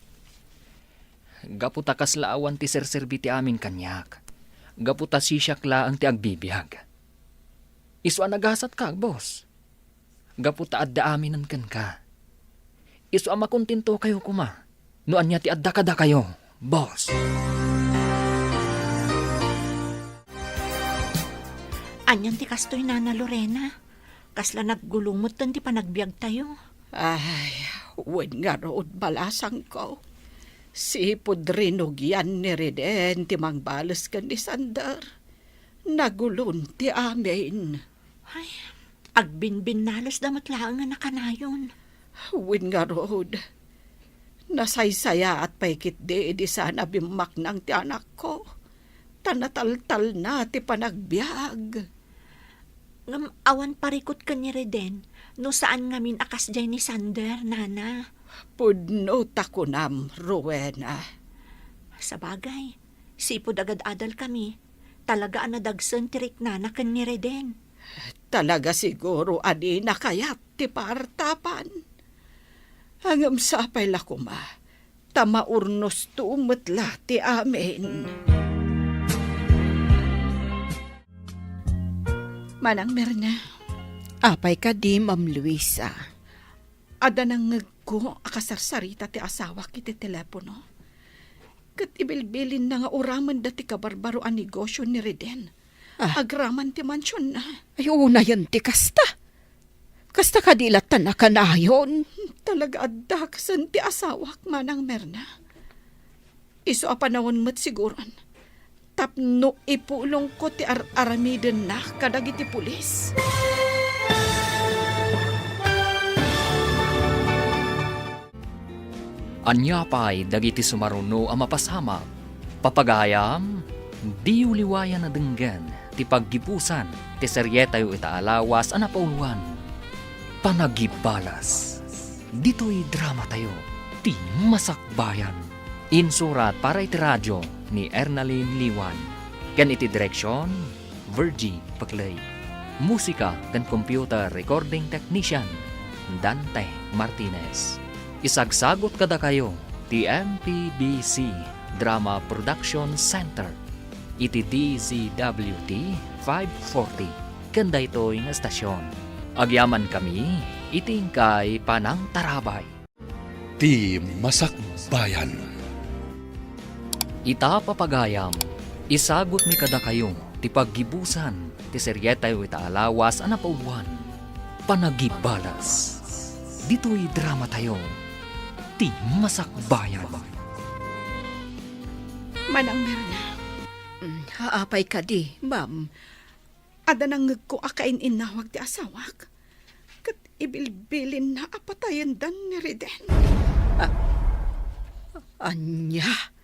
Gaputa kaslaawan ti serserbi ti amin kanyak. Gaputa sisyak laang ti agbibiyag. Isu anagasat ka, boss. Gaputa adda aminan kan ka. Isu makuntinto kayo kuma. Noan niya ti adda kada kayo, boss. Anyan ti kastoy Nana Lorena. Kasla naggulumot tan ti panagbiag tayo. Ay, wen nga rood balasang ko. Si Pudrinog yan ni Reden ti mangbalas ka ni Sander. Nagulon ti amin. Ay, agbinbin nalos damat laang nga nakanayon. Wen nga rood. Nasaysaya at paikit di sana bimak ng ti anak ko. Tanataltal na ti panagbiag. Ngam awan parikot ka ni Reden, no saan ngamin akas jay ni Sander, Nana. Pudno takunam, Rowena. Sa bagay, sipod agad adal kami. Talaga ang nadagsan tirik Nana kan ni Reden. Talaga siguro adi na kayat ti partapan. Hangam sapay lakuma, tamaurnos tumetla ti amin. Manang Merna, apay ka di, Ma'am Luisa. Ada nang ngagko akasarsarita ti asawa kiti telepono. Kat ibilbilin na nga uraman dati kabarbaroan negosyo ni Reden. Agraman ti mansyon na. Ay, una yan ti kasta. Kasta kadilatan na kanayon. Talaga adaksan ti asawak, Manang Merna. Iso apanawon mo't siguron. Tapno ipulong ko ti aramiden na kadagiti pulis. Anya pa'y dagiti sumaruno ang mapasama. Papagayam, di uliwayan na denggan, ti paggipusan, ti seryetayo itaalawas anapauluan. Panagibalas. Dito'y drama tayo, ti masakbayan. Insurat para iti radyo ni Ernaline Liwan. Kan iti direksyon, Virgie Paclay. Musika kan computer recording technician, Dante Martinez. Isagsagot kada kayo, ti MPBC Drama Production Center. Iti DZWT 540. Kanda ito'y nga estasyon. Agyaman kami, itingkay panang tarabay. Ti Masakbayan. Ita papagayam, isagot mi kada kayo, ti paggibusan, ti seryetayo itaalawas anapauluan. Panagibalas. Dito'y drama tayo, ti masakbayan. Manang Merna, Haapay ka di, ma'am. ada nang ngagko akain inawag ti asawak. Kat ibilbilin na apatayan dan ni Reden. Anya.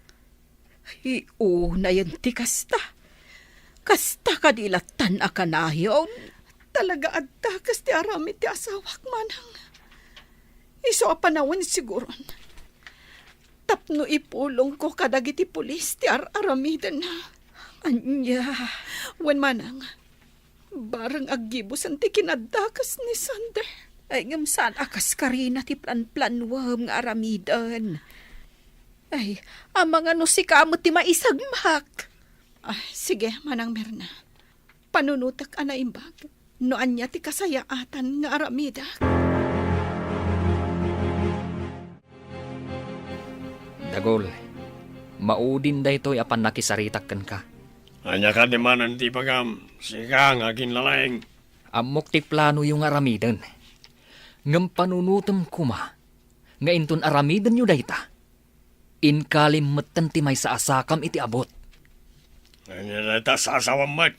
Iuna yan ti kasta. Kasta kadilatan akanayon. Talaga addakas ti arami ti asawak, Manang. Iso apanawin siguron. Tapno ipulong ko kadagiti pulis ti aramiden na. Anya. Wen Manang, barang aggibusan ti kinadakas ni Sander. Ay ngam saan akas karina ti plan-planwam nga aramidan. Ay, ang mga nusikamot ti maisagmak. Sige, Manang Merna. Panunutak ana imbag. Noan niya ti kasayaatan nga aramida. Dagol, maudin da ito'y apan nakisaritakkan ka. Anya ka di manan ti pagam, sika nga ginlalaeng. Amok ti plano yung aramidan. Ngam panunutam kuma, nga inton aramidan nyo dayta. Inkalimatan ti may sa asakam iti abot. Anya na ta sa asawang mat.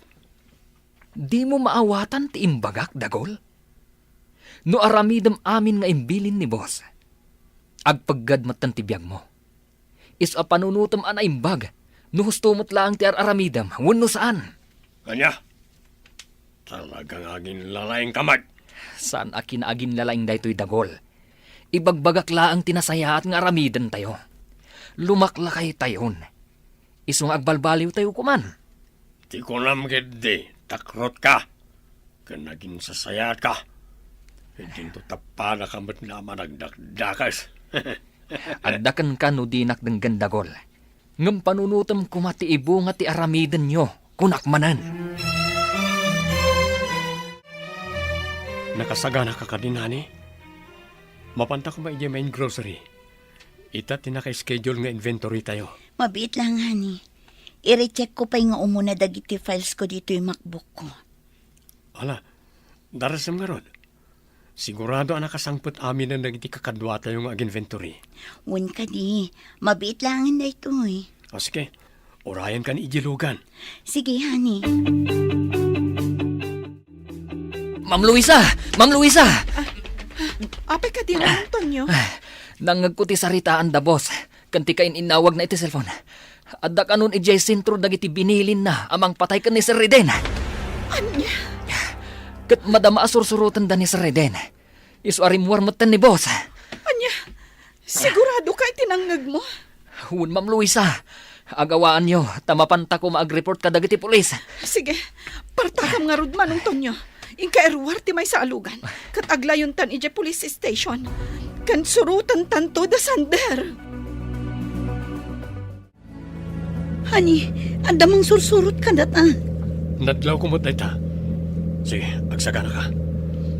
Di mo maawatan ti imbagak, Dagol? No aramidam amin nga imbilin ni boss. Agpaggadmatan ti biyag mo. Is a panunutam ana imbag. No hustumot lang ti aramidam, wano saan. Kanya, talagang aging lalaing kamad. Saan akin agin lalaing daytoy dagol? Ibagbagak laang tinasayaat nga aramidan tayo. Lumaklakay tayon. Isong agbalbaliw tayo kuman. Di ko nam di, takrot ka. Kanaging sasayat ka. Hindi to tapada ka ba't naman nagdakdakas. Agdakan ka no dinak ng gandagol. Ngam panunutam kumati ibo nga ti aramidan nyo. Kunakmanan. Nakasagana ka kadinani. Mapanta ko ba main grocery? Ita tinaka-schedule nga inventory tayo. Mabit lang, honey. I-recheck ko pa nga umuna dagiti files ko dito yung MacBook ko. Ala, darasam nga ron. Sigurado ang nakasangpot amin na nagiti kakadwa tayo nga inventory. Wan ka di. Mabit lang na ito eh. O sige, orayan ka ni ijilugan. Sige, honey. Ma'am Luisa! Ma'am Luisa! Apay ka din, Antonio. Nangagkuti saritaan da boss. Kanti kain inawag na iti cellphone. Adda kanon ijay sentro dagiti binilin na amang patay ka ni Sir Reden. Anya? Kat madama asursurutan da ni Sir Reden. Isu arimwar matan ni boss. Anya? Sigurado ka itinangag mo? Hun, Ma'am Luisa. Agawaan nyo. Tamapanta ko maag-report ka dagiti pulis. Sige, partakam nga rudman, Antonio. Inka erwar ti may sa alugan. Kat aglayon tan ije police station. Kan surutan tanto da sander. Honey, andamang sursurot ka data. Nadlaw ko mo ta. Sige, agsagana ka.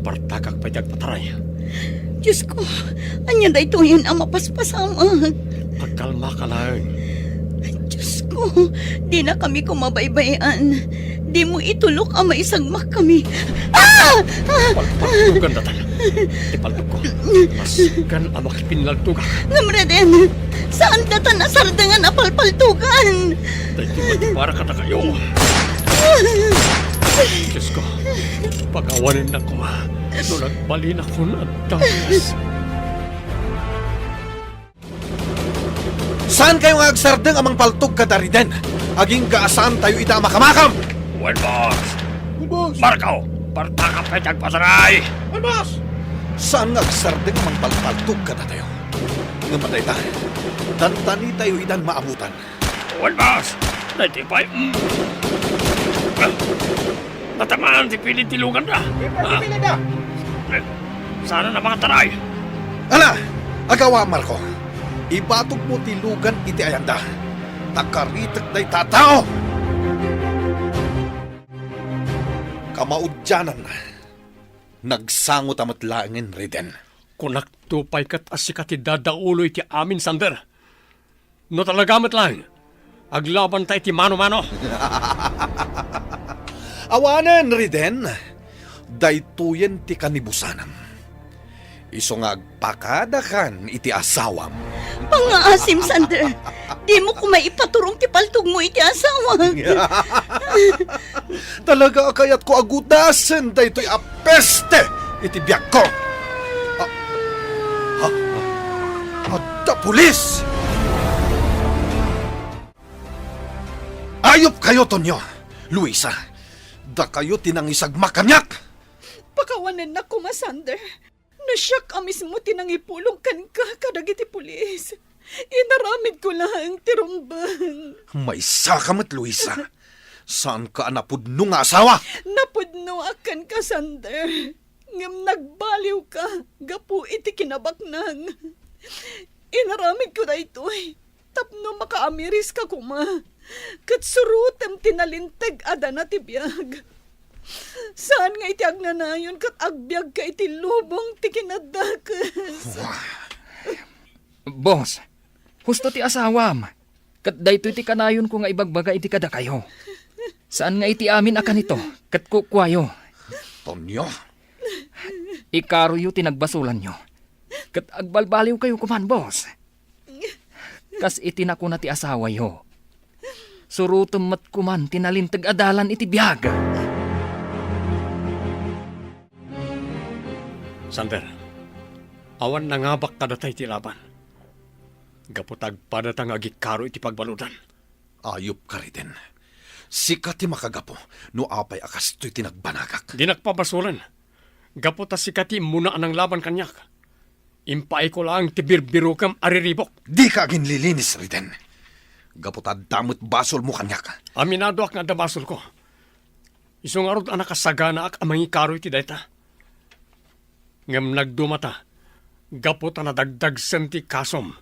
Partakak pa pataray. Diyos ko, anya da ito yun ang mapaspasama. Pagkalma ka lang. Diyos ko, di na kami kumabaybayan. Di mo itulok ang maisagmak kami. Ah! Paltugan datan. Ipaltug ko. Mas kan ang makipinlaltugak. Namreden, saan datan nasardangan apalpaltugan? Dahil para ka na kayo. Diyos ko, pagawanin na ko. No nagbalin ako na damas. Saan kayo nga agsardeng amang paltog ka dariden? Aging kaasaan tayo ita makamakam? Well, boss. Markaw, partakap pa pataray. Saan nga agsardeng amang paltog ka na tayo? Ngamatay tayo. Tantani tayo itan maamutan. Well, boss. Natipay. Natamaan si pilit tilungan na. Sana na mga taray. Ala! Agawa, Marco. Ibatog mo tilugan iti ayanda. Takaritak day tatao! Kamaudyanan na. Nagsangot amat langin, Reden. Kung nagtupay kat asikat idadaulo iti amin, Sander. No talagamat lang. Aglaban tayo iti mano-mano. Awanan, Reden. Daytoyen ti kanibusanam. Iso nga agpakadakan iti asawam. Pangaasim, Sander. Di mo ko maipaturong ti paltog mo iti asawa. Talaga kayat ko agudasen daytoy apeste iti biyak ko. Adda pulis! Ayop kayo, Tonyo. Luisa, da kayo tinangisag makanyak. Pakawanan na ko, Sander. Nasyak amis mo tinangipulong kan ka kadagiti pulis. Inaramid ko lang tirumbang. May sakamat, Luisa. Saan ka napudno nga asawa? Napudno akan ka, Sander. Ngam nagbaliw ka, gapu iti kinabaknang. Inaramid ko na ito'y. Tapno makaamiris ka kuma. Kat surutem tinalintag ada na tibiyag. Saan nga iti agnanayon kat agbyag ka iti lubong ti kinadakas. Boss, husto ti asawam. Kat dayto iti kanayon ko nga ibagbaga iti kada kayo. Saan nga iti amin akan ito? Kat kukwayo. Tonyo. Ikaro yu tinagbasulan nyo. Kat agbalbaliw kayo kuman, boss. Kas itinako na ti asawa yo. Surutom mat kuman tinalintag adalan iti biyag. Sander, awan nangabak kadatay ti laban. Gaputag padatang agikaro iti pagbaludan. Ayop ka rin. Sikat ti makagapo, no apay akas to'y tinagbanagak. Di nagpabasulan. Gaputa si kati muna anang laban kanyak. Impay ko lang tibirbirukam ariribok. Di ka agin lilinis, Riden. Gaputa damot basol mo kanyak. Aminado ak nga dabasol ko. Isong arod anak kasagana ak amang ikaroy ti dayta. Ngam nagdumata. Gaputa na dagdag senti kasom.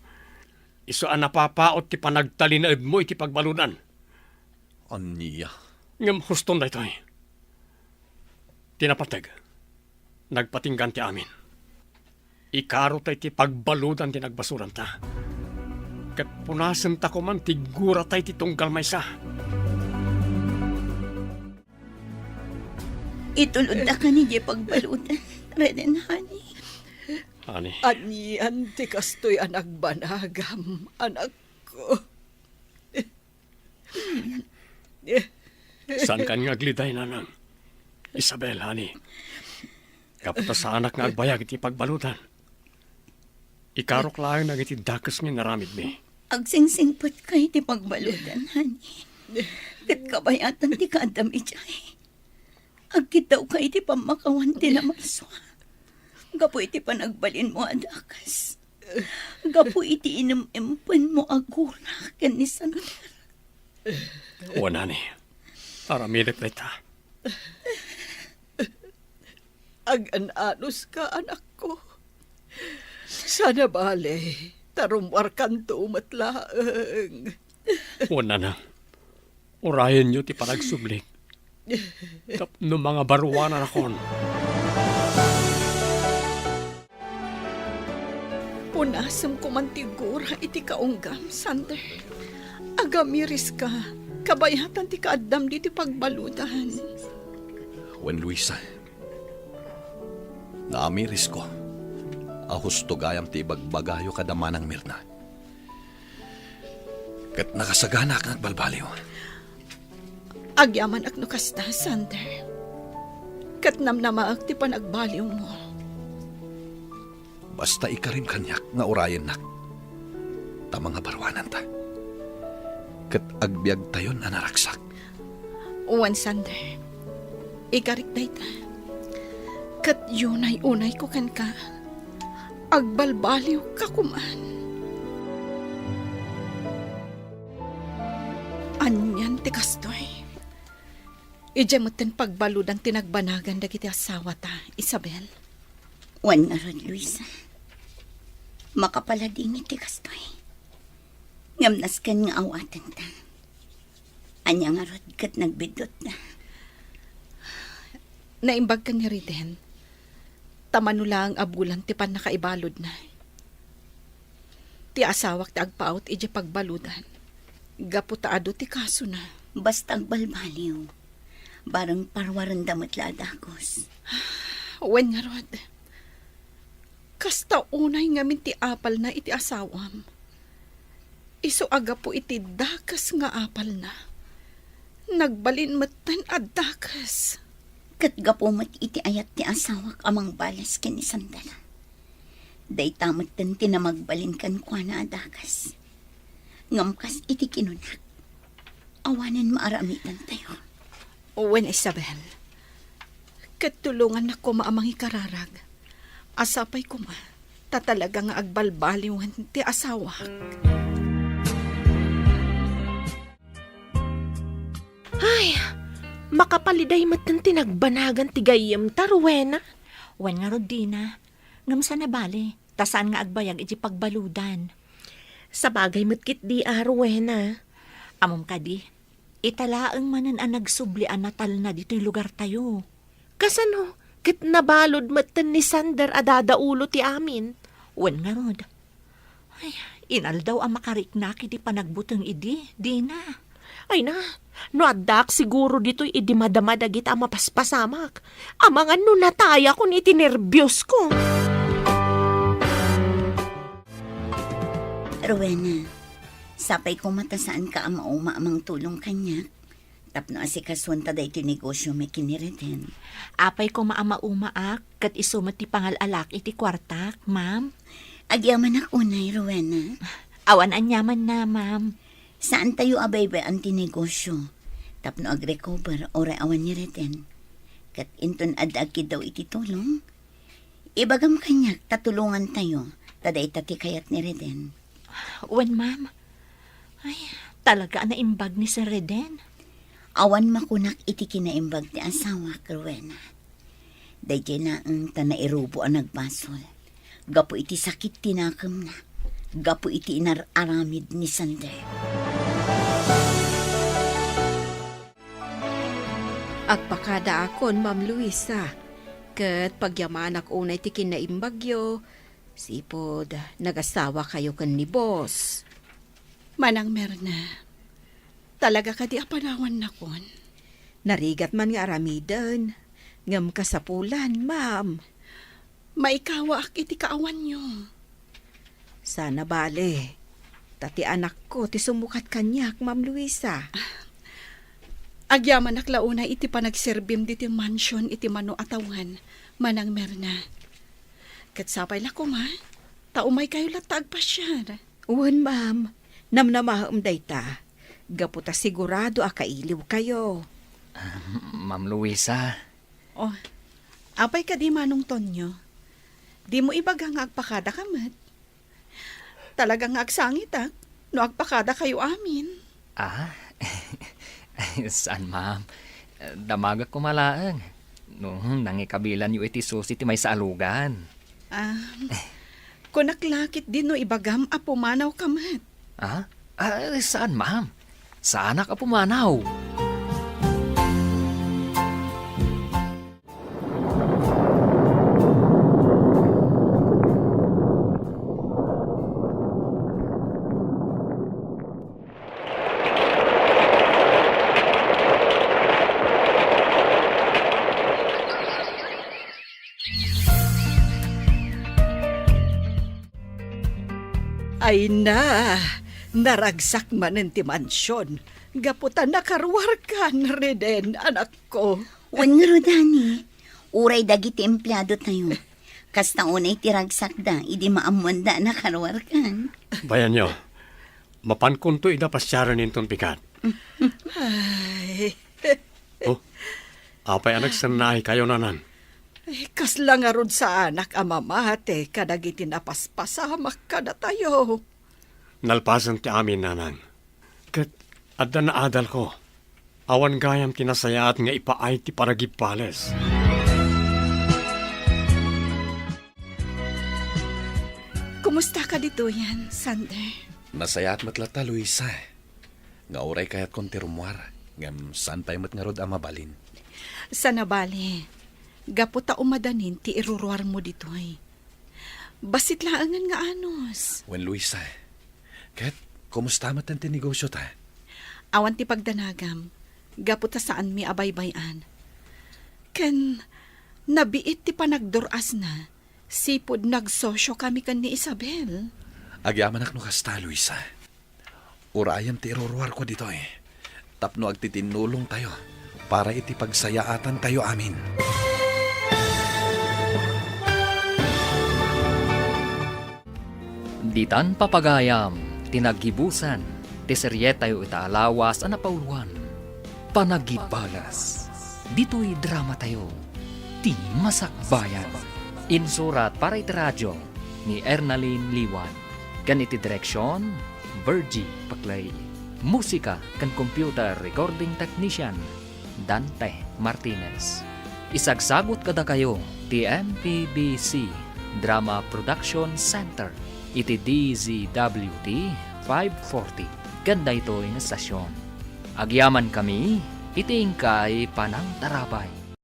Iso ang napapaot ti panagtalinaid mo iti pagbaludan. Aniya. Ngam huston da ito. Tinapateg. Nagpatinggan ti amin. Ikaro tayo ti pagbaludan ti nagbasuran ta. Kat punasan ta ko man tigura tayo ti tunggal maysa. Itulod na ka ni Jay pagbaludan. Reden, honey. Ani, Anian ti kastoy anak banagam, anak ko. saan kan nga agliday nanang? Isabel, ani. Kaputa sa anak nga agbayag iti pagbaludan. Ikarok lang nang iti dakas nga naramid mi. Agsingsingpot ka iti pagbaludan, honey. Kat kabayatan ti kaadam ijay. Agkitaw ka iti pamakawan ti namaswa. Gapo iti panagbalin mo adakas. Gapo iti inimimpan mo agula ken ni Sander. O nani, aramidak na ita. Ag-ananos ka, anak ko. Sana bale, tarumwar kanto umatlaang. O nana, urayan nyo ti panagsublik. Tapno mga baruanan akon. Punasam ko man tigura iti kaunggam, Sander. Agamiris ka, kabayatan ti kaadam di ti pagbaludan. Wen Luisa, naamiris ko. Ahus to gayam ti bagbagayo kadamanang Mirna. Kat nakasagana ka nagbalbaliw. Agyaman ak no kasta, Sander. Kat namnamaak ti panagbaliw mo. Basta ikarim kanyak nga orayan nak. Tamang nga barwanan ta. Kat agbyag tayon anaraksak. Uwan, Sander. Ikarik day ta. Kat yunay-unay ko kan ka. Agbalbaliw ka kuman. Anyan ti kastoy. Ijamutin pagbaludan tinagbanagan dagiti asawa ta, Isabel. Wan nga rod, Luisa. Makapalading iti kastoy. Ngamnas kan nga awatan ta. Anya nga rod kat nagbidot na. Naimbag ka ni Riden. Tamanula ang abulan ti pan nakaibalod na. Ti asawak ti agpaot iti pagbaludan. Gaputaado ti kaso na. Basta agbalbaliw. Barang parwaran damot ladakos. Wen nga rod. Kasta unay ngamin ti apal na iti asawam. Iso aga po iti dakas nga apal na. Nagbalin matan at dakas. Kat gapumat iti ayat ti asawak amang balas ken ni Sander. Day tamot ten tinamagbalin kan kwa na adakas. Ngamkas iti kinunak. Awanan maaramitan tayo. Wen, Isabel. Katulungan na ko maamang ikararag. Asapay ko ma. Tatalaga nga agbalbaliwan ti asawak. Ay, makapaliday matan tinagbanagan ti gayem tarwena. Wan nga Rodina, ngam sa nabali, tasaan nga agbayag iti pagbaludan. Sa bagay matkit di arwena. Amom kadi, italaang manan ang nagsublian na tal na dito'y lugar tayo. Kasano, kit nabalod matan ni Sander adadaulo ti amin. Wan nga rod. Ay, inal daw ang makariknak iti panagbutang idi, di na. Ay na, no adak siguro dito'y idimadamad ang mapaspasamak. Amangan no nataya kun itinerbyos ko. Rowena, sapay ko matasaan ka ang mauma-amang tulong kanya. Tapno asikasun ta da iti negosyo may kinireden. Apay ko maama-umaak, kat isumat ti pangalalak iti kwartak, ma'am. Agyaman ako na, Rowena. Awan anyaman na, ma'am. Saan tayo abaybay ang tinegosyo? Tapno ag-recover oray awan ni Reden. Kat inton ad-agkid daw iti tulong. Ibagam kanyak tatulungan tayo. Taday tati kayat ni Reden. Wen, ma'am. Ay, talaga na imbag ni Sir Reden. Awan makunak iti kinaimbag ti asawa, Rowena. Dayjay na ang tanairubo ang nagbasol. Gapo iti sakit tinakam na. Gapo iti inararamid ni Sander. Agpakada akon, Ma'am Luisa. Kat pagyamanak unay ti kinaimbagyo, sipod nagasawa kayo kan ni boss. Manang Merna, talaga ka di apanawan na kon. Narigat man nga aramidan. Ngam kasapulan, ma'am. Maikawa ak iti kaawan nyo. Sana bale. Tati anak ko ti sumukat kanyak, Ma'am Luisa. Agyaman ak launa iti panagserbim diti mansion iti mano atawan, Manang Merna. Katsapay la ko ma, taumay kayo latag pa siya. Uwan, ma'am. Namnamaham dayta. Gaputa sigurado akailiw kayo. Ma'am Luisa, Oh, apay ka di manong Tonyo. Di mo ibagang agpakada ka mat. Talagang agsangit no agpakada kayo amin. Saan ma'am? Damagak ko malaang. Nung nangikabilan yu iti susi ti may saalugan. Kunaklakit din no ibagam apumanaw ka mat. Saan ma'am? Saan ka pumanaw? Ay na, naragsak man ti mansyon. Gaputan nakarwarkan, Reden, anak ko. Wan nga Rodani, uray dagiti empleyado tayo. Kasta unay tiragsak da, idi maamuan da nakarwarkan. Bayan nyo, mapankon to ida pasyaran ninton pikat. Ay, Apay anak sanahi kayo nanan. kasla nga rod sa anak amamate, kadagiti napaspasamak kada tayo. Nalpasan ti amin nanan. Kat adda na adal ko. Awan gayam tinasayaat nga ipaay ti paragipales. Kumusta ka dito yan, Sander? Nasayaat matlata, Luisa. Nga oray kayat kon ti rumwar. Ngam saan tayo mat nga rod amabalin. Sa nabali, gaputa umadanin ti iruruar mo dito ay. Basit laangan nga anos. Wen Luisa, kat kumusta mat ang tinegosyo ta? Awan ti pagdanagam, gaputa saan mi abaybayan. Ken, nabiit ti panagdoras na, sipod nagsosyo kami kan ni Isabel. Agyaman ak no kasta, Luisa. Urayam ti iruruar ko dito eh. Tapno agtitinulong tayo para iti pagsayaatan tayo amin. Ditan papagayam, tinaggibusan, ti serye tayo itaalawas ang napauluan. Panagibalas, dito'y drama tayo, ti Masakbayan. Insurat para iti radyo ni Ernaline Liwan. Kan iti direksyon, Virgie Paklay. Musika kan computer recording technician, Dante Martinez. Isagsagot kada kayo, ti MPBC Drama Production Center. Iti DZWT 540. Ganda ito yung estasyon. Agyaman kami, iti ingkay panang tarabay.